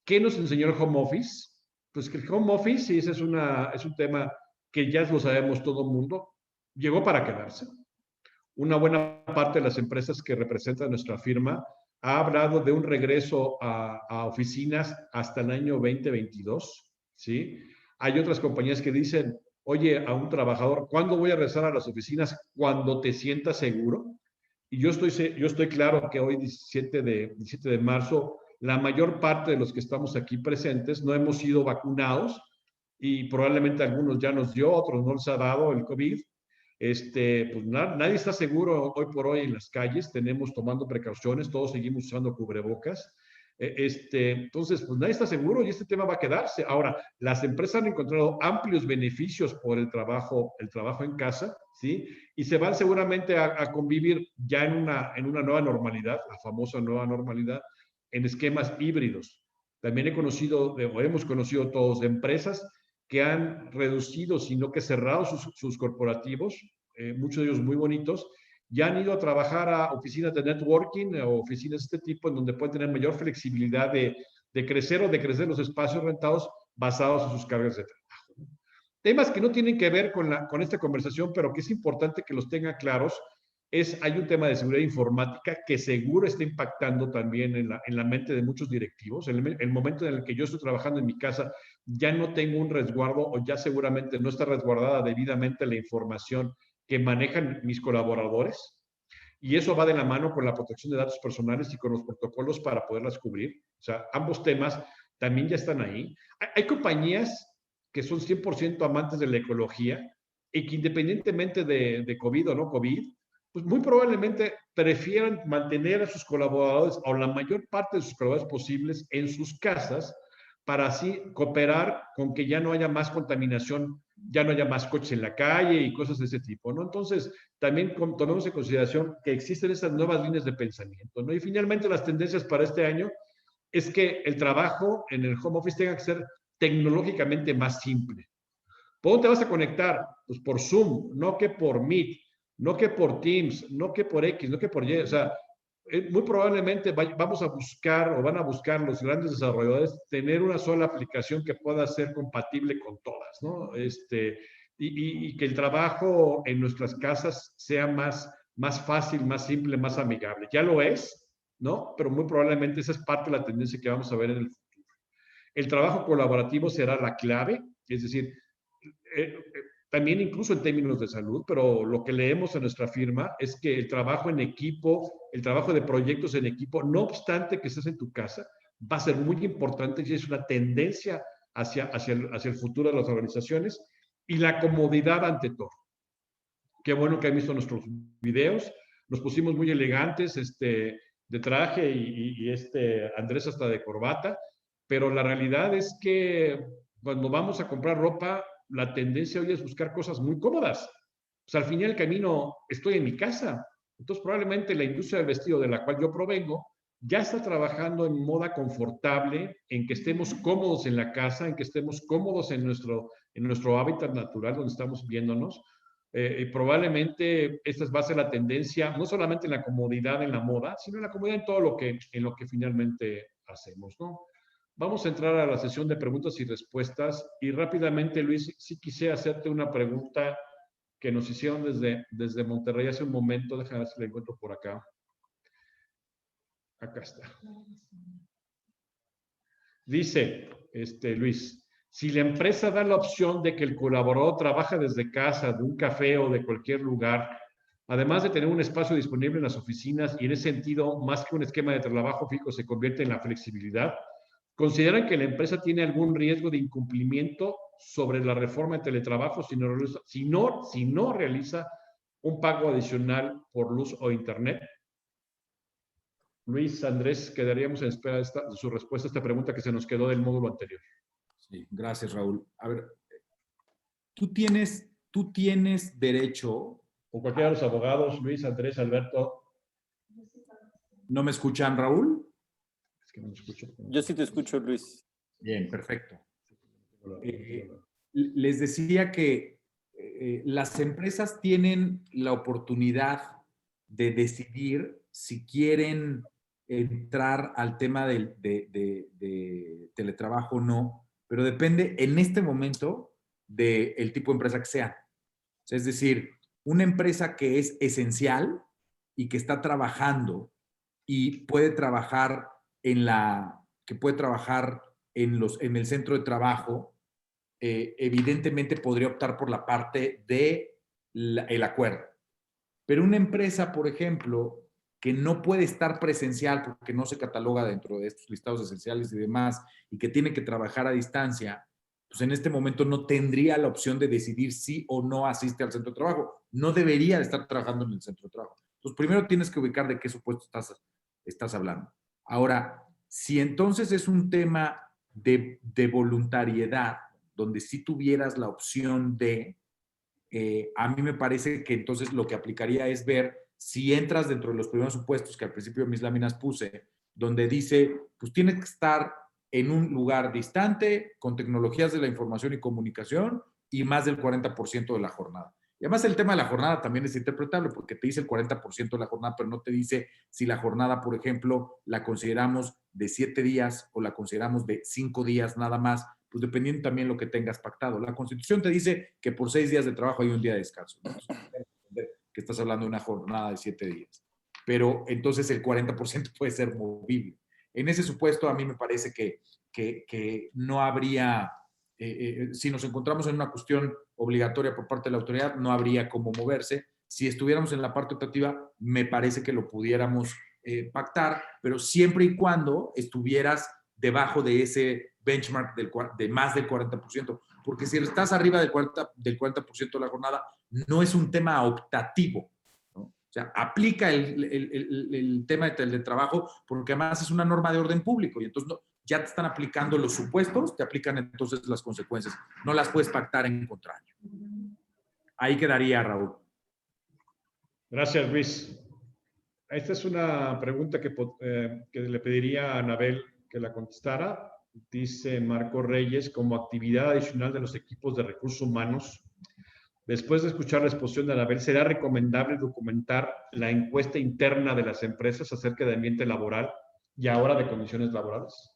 ¿qué nos enseñó el home office? Pues que el home office, y ese es un tema que ya lo sabemos todo el mundo, llegó para quedarse. Una buena parte de las empresas que representan nuestra firma ha hablado de un regreso a oficinas hasta el año 2022, ¿sí? Hay otras compañías que dicen, oye, a un trabajador, ¿cuándo voy a regresar a las oficinas? Cuando te sientas seguro. Y yo estoy claro que hoy, 17 de marzo, la mayor parte de los que estamos aquí presentes no hemos sido vacunados y probablemente algunos ya nos dio, otros no les ha dado el COVID. Pues nadie está seguro hoy por hoy en las calles, tenemos tomando precauciones, todos seguimos usando cubrebocas. Entonces, pues nadie está seguro y este tema va a quedarse. Ahora, las empresas han encontrado amplios beneficios por el trabajo en casa, ¿sí? Y se van seguramente a convivir ya en una nueva normalidad, la famosa nueva normalidad, en esquemas híbridos. También hemos conocido todos de empresas que han reducido, sino que cerrado sus corporativos, muchos de ellos muy bonitos, ya han ido a trabajar a oficinas de networking o oficinas de este tipo, en donde pueden tener mayor flexibilidad de crecer o de crecer los espacios rentados basados en sus cargas de trabajo. Temas que no tienen que ver con esta conversación, pero que es importante que los tengan claros, hay un tema de seguridad informática que seguro está impactando también en la mente de muchos directivos. El momento en el que yo estoy trabajando en mi casa, ya no tengo un resguardo o ya seguramente no está resguardada debidamente la información que manejan mis colaboradores. Y eso va de la mano con la protección de datos personales y con los protocolos para poderlas cubrir. O sea, ambos temas también ya están ahí. Hay compañías que son 100% amantes de la ecología y que independientemente de COVID o no COVID, pues muy probablemente prefieran mantener a sus colaboradores o la mayor parte de sus colaboradores posibles en sus casas para así cooperar con que ya no haya más contaminación, ya no haya más coches en la calle y cosas de ese tipo, ¿no? Entonces, también tomemos en consideración que existen estas nuevas líneas de pensamiento, ¿no? Y finalmente las tendencias para este año es que el trabajo en el home office tenga que ser tecnológicamente más simple. ¿Por dónde te vas a conectar? Pues por Zoom, no que por Meet, no que por Teams, no que por X, no que por Y. O sea, muy probablemente vamos a buscar o van a buscar los grandes desarrolladores tener una sola aplicación que pueda ser compatible con todas, ¿no? Y que el trabajo en nuestras casas sea más fácil, más simple, más amigable. Ya lo es, ¿no? Pero muy probablemente esa es parte de la tendencia que vamos a ver en el futuro. El trabajo colaborativo será la clave, es decir, también incluso en términos de salud, pero lo que leemos en nuestra firma es que el trabajo en equipo, el trabajo de proyectos en equipo, no obstante que estés en tu casa, va a ser muy importante y es una tendencia hacia el futuro de las organizaciones y la comodidad ante todo. Qué bueno que han visto nuestros videos, nos pusimos muy elegantes de traje y Andrés hasta de corbata, pero la realidad es que cuando vamos a comprar ropa, la tendencia hoy es buscar cosas muy cómodas. pues al final del camino estoy en mi casa. Entonces probablemente la industria del vestido de la cual yo provengo ya está trabajando en moda confortable, en que estemos cómodos en la casa, en que estemos cómodos en nuestro hábitat natural donde estamos viéndonos. Probablemente esta va a ser la tendencia, no solamente en la comodidad en la moda, sino en la comodidad en todo lo que finalmente hacemos, ¿no? Vamos a entrar a la sesión de preguntas y respuestas. Y rápidamente, Luis, sí quisiera hacerte una pregunta que nos hicieron desde Monterrey hace un momento. Déjame ver si la encuentro por acá. Acá está. Dice, Luis, si la empresa da la opción de que el colaborador trabaje desde casa, de un café o de cualquier lugar, además de tener un espacio disponible en las oficinas y en ese sentido, más que un esquema de trabajo fijo, se convierte en la flexibilidad, ¿consideran que la empresa tiene algún riesgo de incumplimiento sobre la reforma de teletrabajo si no realiza un pago adicional por luz o internet? Luis, Andrés, quedaríamos en espera de su respuesta a esta pregunta que se nos quedó del módulo anterior. Sí, gracias, Raúl. A ver, tú tienes derecho... O cualquiera de los abogados, Luis, Andrés, Alberto. ¿No me escuchan, Raúl? Es que no me escucho. Yo sí te escucho, Luis. Bien, perfecto. Les decía que las empresas tienen la oportunidad de decidir si quieren entrar al tema de teletrabajo o no, pero depende en este momento del tipo de empresa que sea. O sea, es decir, una empresa que es esencial y que está trabajando y puede trabajar en el centro de trabajo, evidentemente podría optar por la parte del acuerdo. Pero una empresa, por ejemplo, que no puede estar presencial porque no se cataloga dentro de estos listados esenciales y demás, y que tiene que trabajar a distancia, pues en este momento no tendría la opción de decidir si o no asiste al centro de trabajo. No debería de estar trabajando en el centro de trabajo. Entonces, primero tienes que ubicar de qué supuesto estás hablando. Ahora, si entonces es un tema de voluntariedad, donde sí tuvieras la opción de, a mí me parece que entonces lo que aplicaría es ver si entras dentro de los primeros supuestos que al principio de mis láminas puse, donde dice, pues tienes que estar en un lugar distante, con tecnologías de la información y comunicación, y más del 40% de la jornada. Y además el tema de la jornada también es interpretable, porque te dice el 40% de la jornada, pero no te dice si la jornada, por ejemplo, la consideramos de 7 días o la consideramos de 5 días nada más, pues dependiendo también lo que tengas pactado. La Constitución te dice que por 6 días de trabajo hay un día de descanso, ¿no? Que estás hablando de una jornada de 7 días. Pero entonces el 40% puede ser movible. En ese supuesto, a mí me parece que no habría, si nos encontramos en una cuestión obligatoria por parte de la autoridad, no habría cómo moverse. Si estuviéramos en la parte optativa, me parece que lo pudiéramos pactar, pero siempre y cuando estuvieras debajo de ese benchmark de más del 40%, porque si estás arriba del 40% de la jornada, no es un tema optativo, ¿no? O sea, aplica el tema de teletrabajo porque además es una norma de orden público y entonces ya te están aplicando los supuestos, te aplican entonces las consecuencias. No las puedes pactar en contrario. Ahí quedaría, Raúl. Gracias, Luis. Esta es una pregunta que le pediría a Anabel que la contestara. Dice Marco Reyes, como actividad adicional de los equipos de recursos humanos, después de escuchar la exposición de Anabel, ¿será recomendable documentar la encuesta interna de las empresas acerca del ambiente laboral y ahora de condiciones laborales?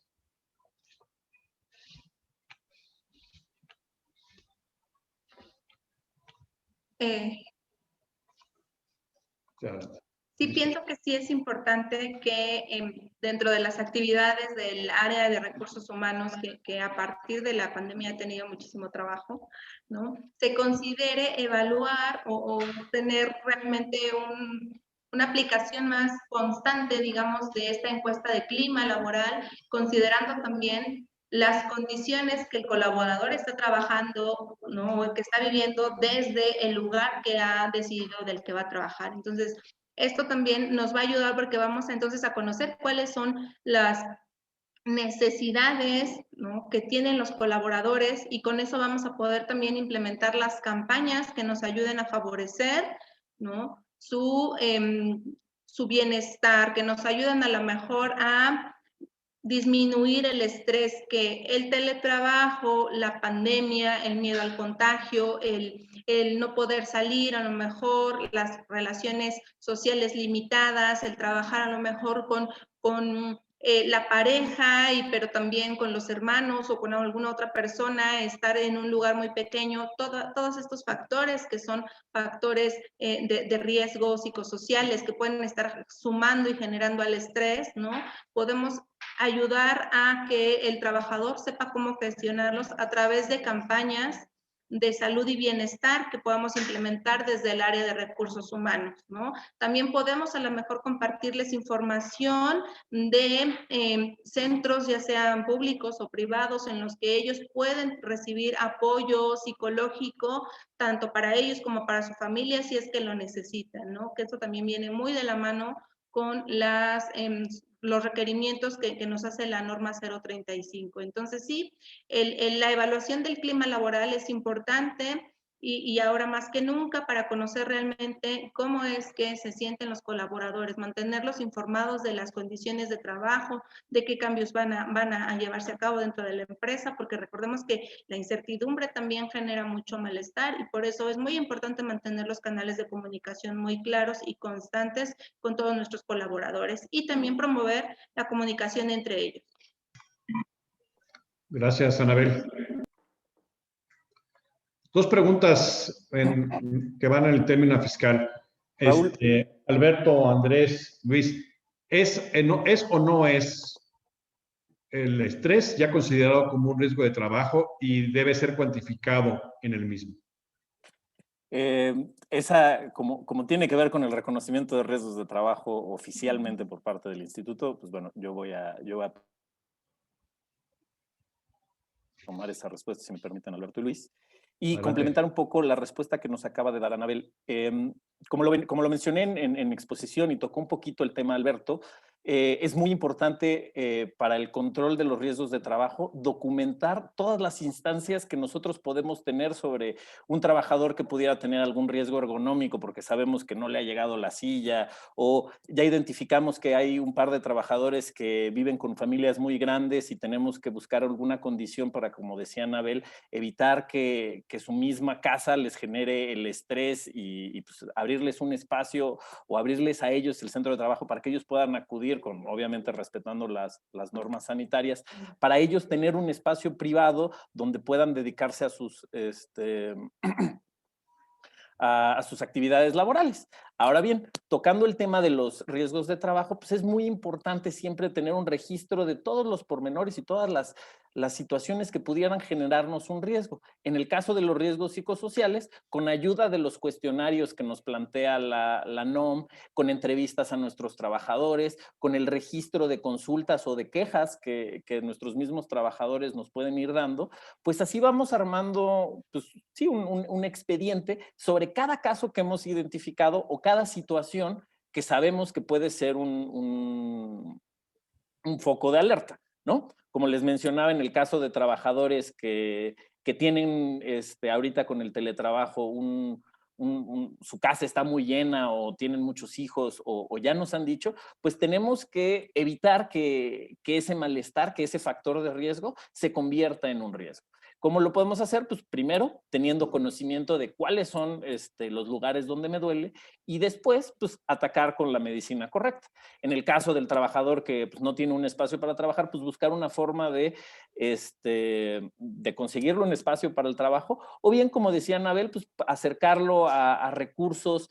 Sí, pienso que sí es importante que dentro de las actividades del área de recursos humanos, que a partir de la pandemia ha tenido muchísimo trabajo, ¿no? Se considere evaluar o tener realmente una aplicación más constante, digamos, de esta encuesta de clima laboral, considerando también las condiciones que el colaborador está trabajando, ¿no? Que está viviendo desde el lugar que ha decidido del que va a trabajar. Entonces, esto también nos va a ayudar porque vamos entonces a conocer cuáles son las necesidades, ¿no?, que tienen los colaboradores, y con eso vamos a poder también implementar las campañas que nos ayuden a favorecer, ¿no?, su bienestar, que nos ayuden a lo mejor a disminuir el estrés que el teletrabajo, la pandemia, el miedo al contagio, el no poder salir, a lo mejor las relaciones sociales limitadas, el trabajar a lo mejor con la pareja, pero también con los hermanos o con alguna otra persona, estar en un lugar muy pequeño, todos estos factores que son factores de riesgo psicosociales que pueden estar sumando y generando al estrés, ¿no? Podemos ayudar a que el trabajador sepa cómo gestionarlos a través de campañas de salud y bienestar que podamos implementar desde el área de recursos humanos, ¿no? También podemos a lo mejor compartirles información de centros, ya sean públicos o privados, en los que ellos pueden recibir apoyo psicológico, tanto para ellos como para su familia, si es que lo necesitan, ¿no? Que eso también viene muy de la mano con los requerimientos que nos hace la norma 035. Entonces, sí, la evaluación del clima laboral es importante, y ahora más que nunca, para conocer realmente cómo es que se sienten los colaboradores, mantenerlos informados de las condiciones de trabajo, de qué cambios van a llevarse a cabo dentro de la empresa, porque recordemos que la incertidumbre también genera mucho malestar, y por eso es muy importante mantener los canales de comunicación muy claros y constantes con todos nuestros colaboradores, y también promover la comunicación entre ellos. Gracias, Anabel. Dos preguntas que van en el término fiscal. Raúl. Alberto, Andrés, Luis, ¿es o no es el estrés ya considerado como un riesgo de trabajo y debe ser cuantificado en el mismo? Como tiene que ver con el reconocimiento de riesgos de trabajo oficialmente por parte del instituto, pues bueno, yo voy a tomar esa respuesta, si me permiten, Alberto y Luis, y Adelante. complementar un poco la respuesta que nos acaba de dar Anabel. Como lo mencioné en mi exposición y tocó un poquito el tema Alberto, es muy importante para el control de los riesgos de trabajo documentar todas las instancias que nosotros podemos tener sobre un trabajador que pudiera tener algún riesgo ergonómico porque sabemos que no le ha llegado la silla, o ya identificamos que hay un par de trabajadores que viven con familias muy grandes y tenemos que buscar alguna condición para, como decía Anabel, evitar que su misma casa les genere el estrés y pues abrirles un espacio o abrirles a ellos el centro de trabajo para que ellos puedan acudir, obviamente respetando las normas sanitarias, para ellos tener un espacio privado donde puedan dedicarse a sus actividades laborales. Ahora bien, tocando el tema de los riesgos de trabajo, pues es muy importante siempre tener un registro de todos los pormenores y todas las situaciones que pudieran generarnos un riesgo. En el caso de los riesgos psicosociales, con ayuda de los cuestionarios que nos plantea la NOM, con entrevistas a nuestros trabajadores, con el registro de consultas o de quejas que nuestros mismos trabajadores nos pueden ir dando, pues así vamos armando, pues sí, un expediente sobre cada caso que hemos identificado o cada situación que sabemos que puede ser un foco de alerta, ¿no? Como les mencionaba, en el caso de trabajadores que tienen ahorita con el teletrabajo su casa está muy llena o tienen muchos hijos o ya nos han dicho, pues tenemos que evitar que ese malestar, que ese factor de riesgo se convierta en un riesgo. ¿Cómo lo podemos hacer? Pues primero, teniendo conocimiento de cuáles son los lugares donde me duele, y después, pues atacar con la medicina correcta. En el caso del trabajador que pues, no tiene un espacio para trabajar, pues buscar una forma de conseguirle un espacio para el trabajo, o bien, como decía Anabel, pues acercarlo a recursos,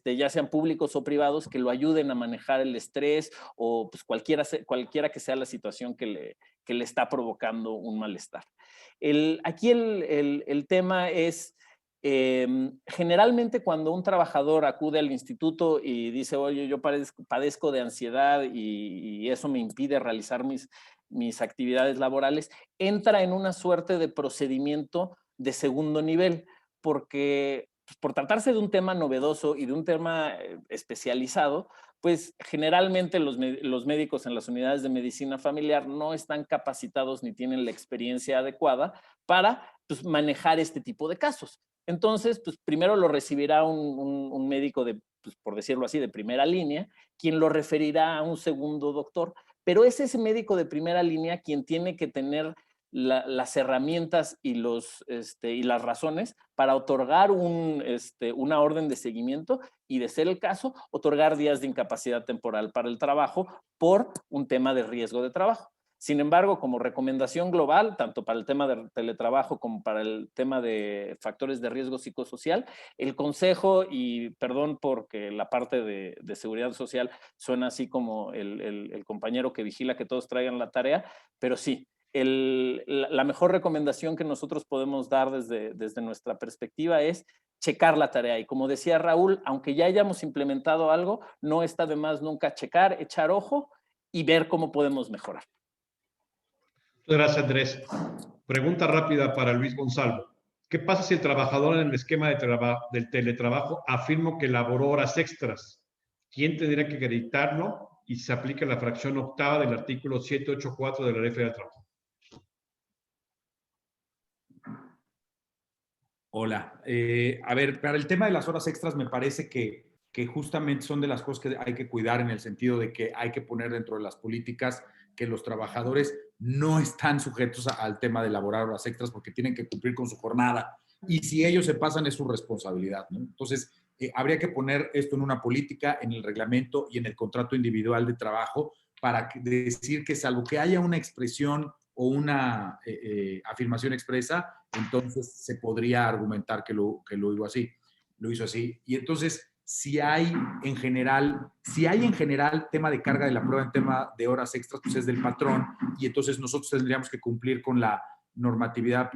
ya sean públicos o privados, que lo ayuden a manejar el estrés o pues cualquiera que sea la situación que le está provocando un malestar. Aquí el tema es, generalmente cuando un trabajador acude al instituto y dice, oye, yo padezco de ansiedad y eso me impide realizar mis actividades laborales, entra en una suerte de procedimiento de segundo nivel, porque por tratarse de un tema novedoso y de un tema especializado, pues generalmente los médicos en las unidades de medicina familiar no están capacitados ni tienen la experiencia adecuada para pues, manejar este tipo de casos. Entonces, pues primero lo recibirá un médico de, pues, por decirlo así, de primera línea, quien lo referirá a un segundo doctor, pero es ese médico de primera línea quien tiene que tener las herramientas y las razones para otorgar una orden de seguimiento y, de ser el caso, otorgar días de incapacidad temporal para el trabajo por un tema de riesgo de trabajo. Sin embargo, como recomendación global, tanto para el tema de teletrabajo como para el tema de factores de riesgo psicosocial, el consejo, y perdón porque la parte de seguridad social suena así como el compañero que vigila que todos traigan la tarea, pero sí, la mejor recomendación que nosotros podemos dar desde nuestra perspectiva es checar la tarea. Y como decía Raúl, aunque ya hayamos implementado algo, no está de más nunca checar, echar ojo y ver cómo podemos mejorar. Muchas gracias, Andrés. Pregunta rápida para Luis Gonzalo. ¿Qué pasa si el trabajador en el esquema del teletrabajo afirma que laboró horas extras? ¿Quién tendría que acreditarlo? Y se aplica la fracción octava del artículo 784 de la Ley Federal del Trabajo. Hola. A ver, para el tema de las horas extras me parece que justamente son de las cosas que hay que cuidar, en el sentido de que hay que poner dentro de las políticas que los trabajadores no están sujetos al tema de elaborar horas extras, porque tienen que cumplir con su jornada, y si ellos se pasan es su responsabilidad, ¿no? Entonces, habría que poner esto en una política, en el reglamento y en el contrato individual de trabajo, para decir que, salvo que haya una expresión o una afirmación expresa, entonces se podría argumentar que lo hizo así. Y entonces, si hay en general tema de carga de la prueba en tema de horas extras, pues es del patrón, y entonces nosotros tendríamos que cumplir con la normatividad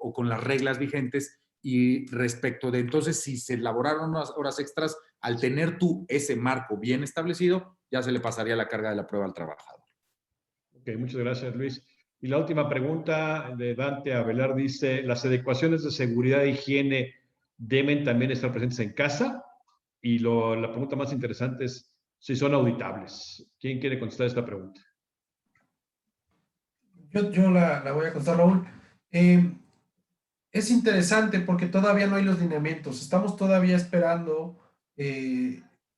o con las reglas vigentes. Y respecto de entonces, si se elaboraron unas horas extras, al tener tú ese marco bien establecido, ya se le pasaría la carga de la prueba al trabajador. Ok, muchas gracias, Luis. Y la última pregunta de Dante Avelar dice, ¿las adecuaciones de seguridad e higiene deben también estar presentes en casa? Y la pregunta más interesante es si son auditables. ¿Quién quiere contestar esta pregunta? Yo la voy a contestar, Raúl. Es interesante porque todavía no hay los lineamientos. Estamos todavía esperando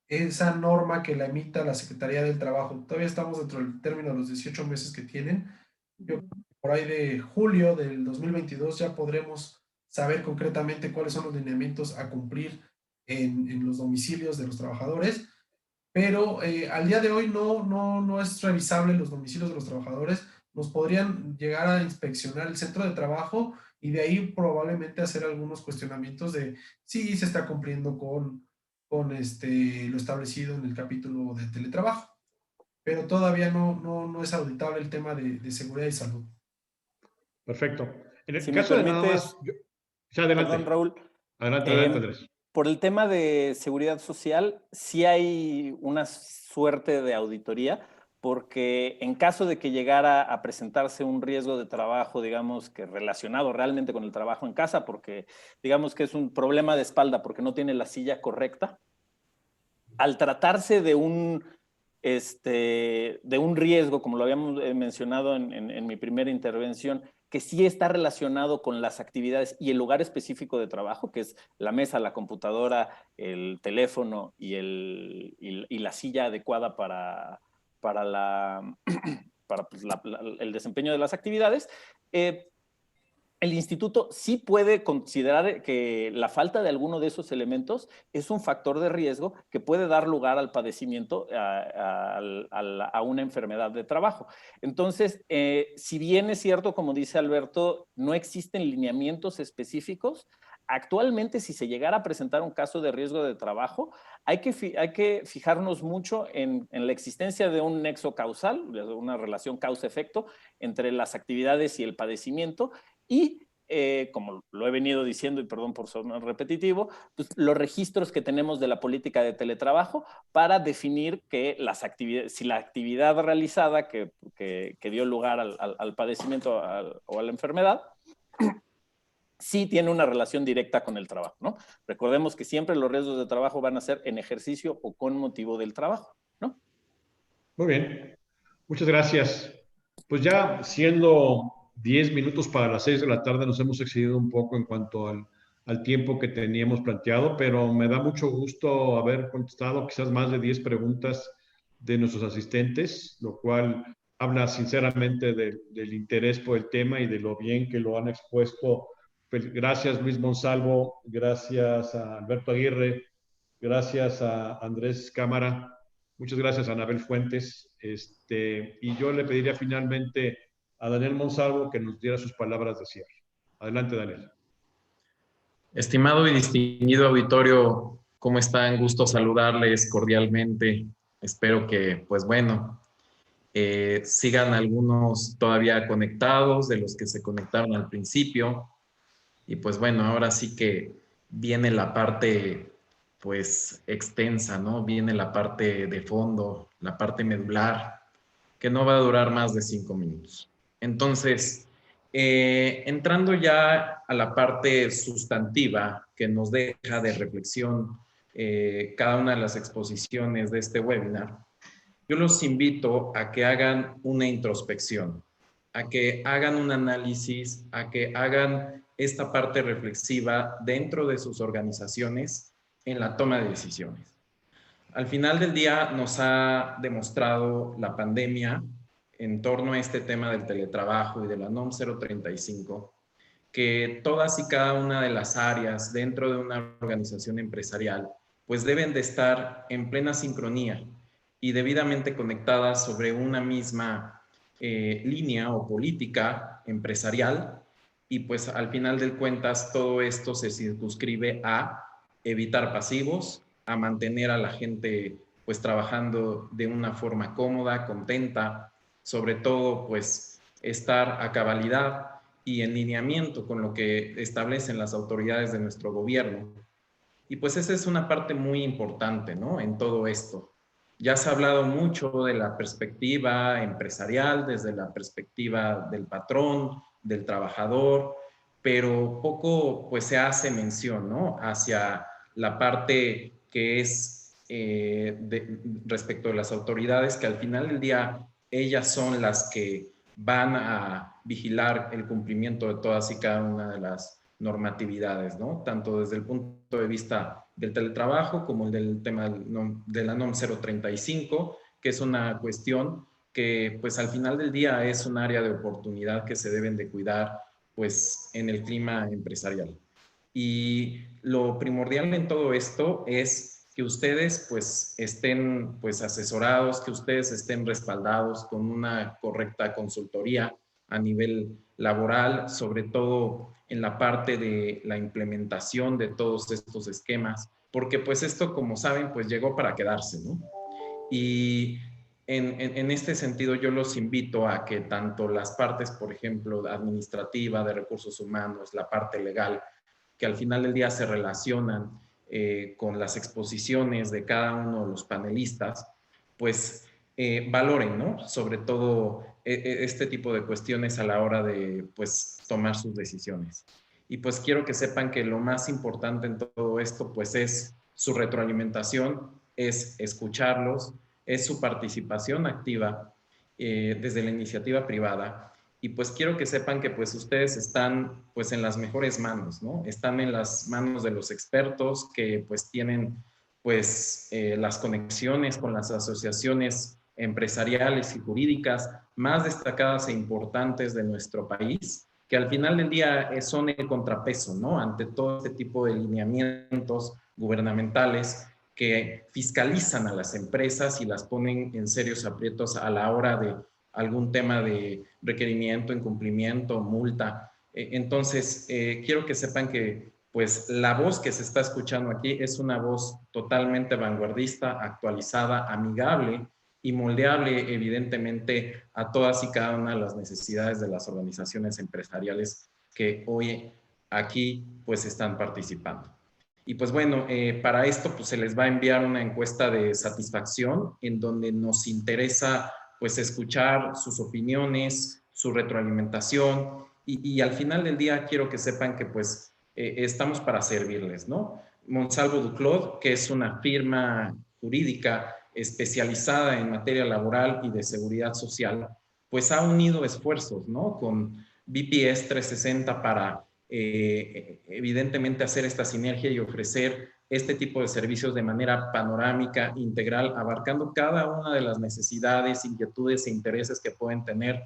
esa norma que la emita la Secretaría del Trabajo. Todavía estamos dentro del término de los 18 meses que tienen. Yo, por ahí de julio del 2022 ya podremos saber concretamente cuáles son los lineamientos a cumplir en los domicilios de los trabajadores, pero al día de hoy no es revisable los domicilios de los trabajadores. Nos podrían llegar a inspeccionar el centro de trabajo y de ahí probablemente hacer algunos cuestionamientos de si se está cumpliendo con lo establecido en el capítulo de teletrabajo. Pero todavía no es auditable el tema de seguridad y salud. Perfecto. En el Si caso me de nada permites, más... Ya, adelante. perdón, Raúl. Adelante, Andrés. Por el tema de seguridad social, sí hay una suerte de auditoría, porque en caso de que llegara a presentarse un riesgo de trabajo, digamos que relacionado realmente con el trabajo en casa, porque digamos que es un problema de espalda porque no tiene la silla correcta, al tratarse de un riesgo, como lo habíamos mencionado en mi primera intervención, que sí está relacionado con las actividades y el lugar específico de trabajo, que es la mesa, la computadora, el teléfono y la silla adecuada para pues, el desempeño de las actividades. El instituto sí puede considerar que la falta de alguno de esos elementos es un factor de riesgo que puede dar lugar al padecimiento, a una enfermedad de trabajo. Entonces, si bien es cierto, como dice Alberto, no existen lineamientos específicos, actualmente si se llegara a presentar un caso de riesgo de trabajo, hay que fijarnos mucho en la existencia de un nexo causal, una relación causa-efecto entre las actividades y el padecimiento. Y como lo he venido diciendo, y perdón por sonar repetitivo, pues los registros que tenemos de la política de teletrabajo para definir que si la actividad realizada que dio lugar al padecimiento o a la enfermedad sí tiene una relación directa con el trabajo, ¿no? Recordemos que siempre los riesgos de trabajo van a ser en ejercicio o con motivo del trabajo, ¿no? Muy bien, muchas gracias. Pues ya siendo 10 minutos para las 6 de la tarde, nos hemos excedido un poco en cuanto al tiempo que teníamos planteado, pero me da mucho gusto haber contestado quizás más de 10 preguntas de nuestros asistentes, lo cual habla sinceramente del interés por el tema y de lo bien que lo han expuesto. Pues gracias Luis Monsalvo, gracias a Alberto Aguirre, gracias a Andrés Cámara, muchas gracias a Anabel Fuentes, y yo le pediría finalmente a Daniel Monsalvo que nos diera sus palabras de cierre. Adelante, Daniel. Estimado y distinguido auditorio, ¿cómo están? Gusto saludarles cordialmente. Espero que, pues bueno, sigan algunos todavía conectados, de los que se conectaron al principio. Y pues bueno, ahora sí que viene la parte, pues, extensa, ¿no? Viene la parte de fondo, la parte medular, que no va a durar más de 5 minutos. Entonces, entrando ya a la parte sustantiva que nos deja de reflexión cada una de las exposiciones de este webinar, yo los invito a que hagan una introspección, a que hagan un análisis, a que hagan esta parte reflexiva dentro de sus organizaciones en la toma de decisiones. Al final del día nos ha demostrado la pandemia en torno a este tema del teletrabajo y de la NOM 035, que todas y cada una de las áreas dentro de una organización empresarial pues deben de estar en plena sincronía y debidamente conectadas sobre una misma línea o política empresarial, y pues al final de cuentas todo esto se circunscribe a evitar pasivos, a mantener a la gente pues trabajando de una forma cómoda, contenta, sobre todo pues estar a cabalidad y en lineamiento con lo que establecen las autoridades de nuestro gobierno. Y pues esa es una parte muy importante, ¿no? En todo esto. Ya se ha hablado mucho de la perspectiva empresarial, desde la perspectiva del patrón, del trabajador, pero poco pues se hace mención, ¿no? Hacia la parte que es respecto de las autoridades, que al final del día ellas son las que van a vigilar el cumplimiento de todas y cada una de las normatividades, ¿no? Tanto desde el punto de vista del teletrabajo como el del tema de la NOM 035, que es una cuestión que pues al final del día es un área de oportunidad que se deben de cuidar pues en el clima empresarial. Y lo primordial en todo esto es que ustedes pues estén pues asesorados, que ustedes estén respaldados con una correcta consultoría a nivel laboral, sobre todo en la parte de la implementación de todos estos esquemas, porque pues esto, como saben, pues llegó para quedarse, ¿no? Y en este sentido yo los invito a que tanto las partes, por ejemplo, administrativa, de recursos humanos, la parte legal, que al final del día se relacionan con las exposiciones de cada uno de los panelistas, pues valoren, ¿no? Sobre todo este tipo de cuestiones a la hora de, pues, tomar sus decisiones. Y pues quiero que sepan que lo más importante en todo esto, pues, es su retroalimentación, es escucharlos, es su participación activa desde la iniciativa privada. Y pues quiero que sepan que pues ustedes están pues en las mejores manos, ¿no? Están en las manos de los expertos que pues tienen pues las conexiones con las asociaciones empresariales y jurídicas más destacadas e importantes de nuestro país, que al final del día son el contrapeso, ¿no? Ante todo este tipo de lineamientos gubernamentales que fiscalizan a las empresas y las ponen en serios aprietos a la hora de algún tema de requerimiento, incumplimiento, multa. Entonces, quiero que sepan que pues la voz que se está escuchando aquí es una voz totalmente vanguardista, actualizada, amigable y moldeable evidentemente a todas y cada una de las necesidades de las organizaciones empresariales que hoy aquí pues están participando. Y pues bueno, para esto pues se les va a enviar una encuesta de satisfacción en donde nos interesa pues escuchar sus opiniones, su retroalimentación y al final del día quiero que sepan que pues estamos para servirles, ¿no? Monsalvo Duclos, que es una firma jurídica especializada en materia laboral y de seguridad social, pues ha unido esfuerzos, ¿no? Con BPS 360 para evidentemente hacer esta sinergia y ofrecer este tipo de servicios de manera panorámica, integral, abarcando cada una de las necesidades, inquietudes e intereses que pueden tener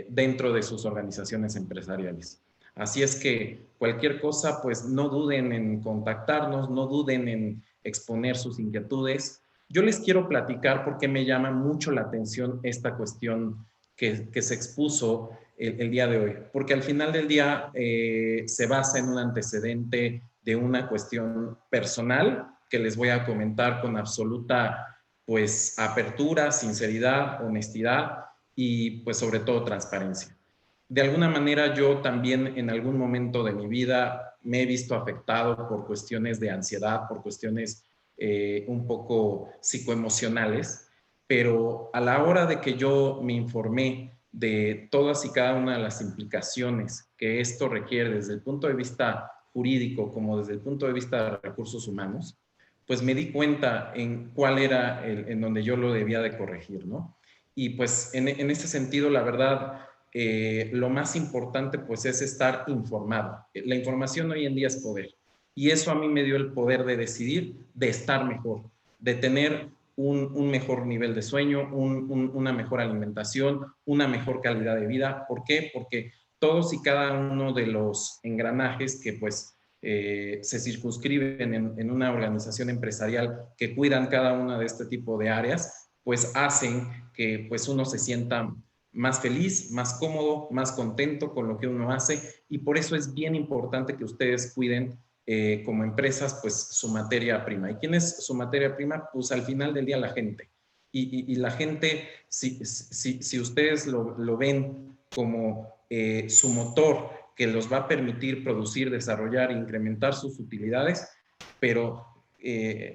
dentro de sus organizaciones empresariales. Así es que cualquier cosa, pues no duden en contactarnos, no duden en exponer sus inquietudes. Yo les quiero platicar porque me llama mucho la atención esta cuestión que se expuso el día de hoy, porque al final del día se basa en un antecedente de una cuestión personal que les voy a comentar con absoluta pues apertura, sinceridad, honestidad y pues sobre todo transparencia. De alguna manera yo también en algún momento de mi vida me he visto afectado por cuestiones de ansiedad, por cuestiones un poco psicoemocionales, pero a la hora de que yo me informé de todas y cada una de las implicaciones que esto requiere desde el punto de vista jurídico como desde el punto de vista de recursos humanos, pues me di cuenta en cuál era en donde yo lo debía de corregir, ¿no? Y pues en este sentido, la verdad, lo más importante pues es estar informado. La información hoy en día es poder. Y eso a mí me dio el poder de decidir, de estar mejor, de tener un mejor nivel de sueño, una mejor alimentación, una mejor calidad de vida. ¿Por qué? Porque todos y cada uno de los engranajes que pues se circunscriben en una organización empresarial que cuidan cada una de este tipo de áreas, pues hacen que pues uno se sienta más feliz, más cómodo, más contento con lo que uno hace, y por eso es bien importante que ustedes cuiden como empresas pues su materia prima. ¿Y quién es su materia prima? Pues al final del día la gente. Y la gente, si ustedes lo ven como su motor que los va a permitir producir, desarrollar e incrementar sus utilidades, pero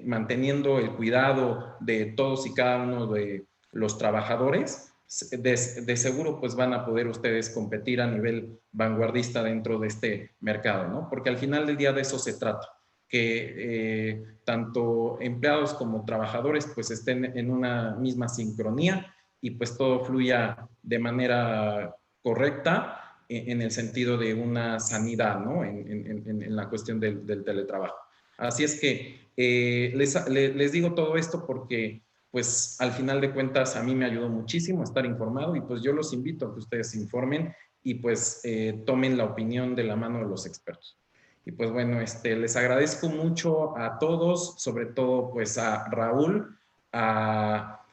manteniendo el cuidado de todos y cada uno de los trabajadores, de seguro pues van a poder ustedes competir a nivel vanguardista dentro de este mercado, ¿no? Porque al final del día de eso se trata, que tanto empleados como trabajadores pues estén en una misma sincronía y pues todo fluya de manera correcta en el sentido de una sanidad, ¿no? En la cuestión del teletrabajo. Así es que les digo todo esto porque pues al final de cuentas a mí me ayudó muchísimo estar informado, y pues yo los invito a que ustedes se informen y pues tomen la opinión de la mano de los expertos. Y pues bueno, les agradezco mucho a todos, sobre todo pues a Raúl, a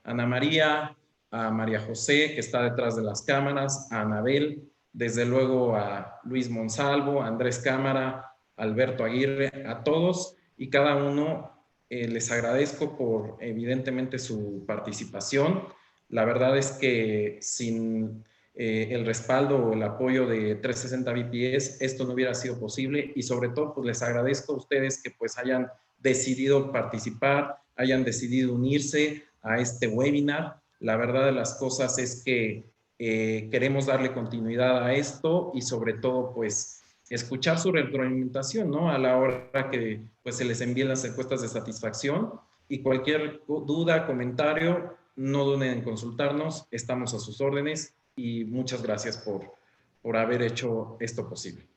Ana María, a María José, que está detrás de las cámaras, a Anabel, desde luego a Luis Monsalvo, a Andrés Cámara, Alberto Aguirre, a todos y cada uno. Les agradezco por evidentemente su participación. La verdad es que sin el respaldo o el apoyo de 360 BPS esto no hubiera sido posible, y sobre todo pues les agradezco a ustedes que pues hayan decidido participar, hayan decidido unirse a este webinar. La verdad de las cosas es que queremos darle continuidad a esto y sobre todo pues escuchar su retroalimentación, ¿no? A la hora que pues se les envíen las encuestas de satisfacción, y cualquier duda, comentario, no duden en consultarnos, estamos a sus órdenes, y muchas gracias por haber hecho esto posible.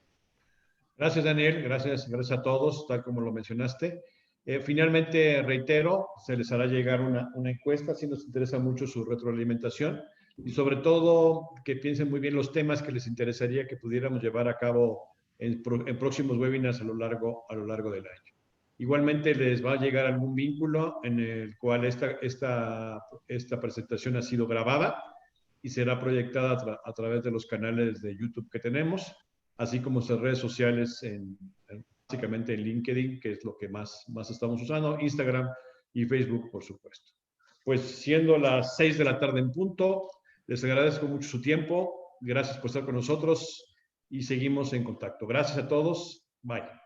Gracias, Daniel, gracias a todos, tal como lo mencionaste. Finalmente, reitero, se les hará llegar una encuesta, si nos interesa mucho su retroalimentación, y sobre todo que piensen muy bien los temas que les interesaría que pudiéramos llevar a cabo en próximos webinars a lo largo del año. Igualmente les va a llegar algún vínculo en el cual esta presentación ha sido grabada y será proyectada a través de los canales de YouTube que tenemos, así como sus redes sociales, básicamente en LinkedIn, que es lo que más estamos usando, Instagram y Facebook, por supuesto. Pues siendo las 6 de la tarde en punto, les agradezco mucho su tiempo, gracias por estar con nosotros y seguimos en contacto. Gracias a todos, bye.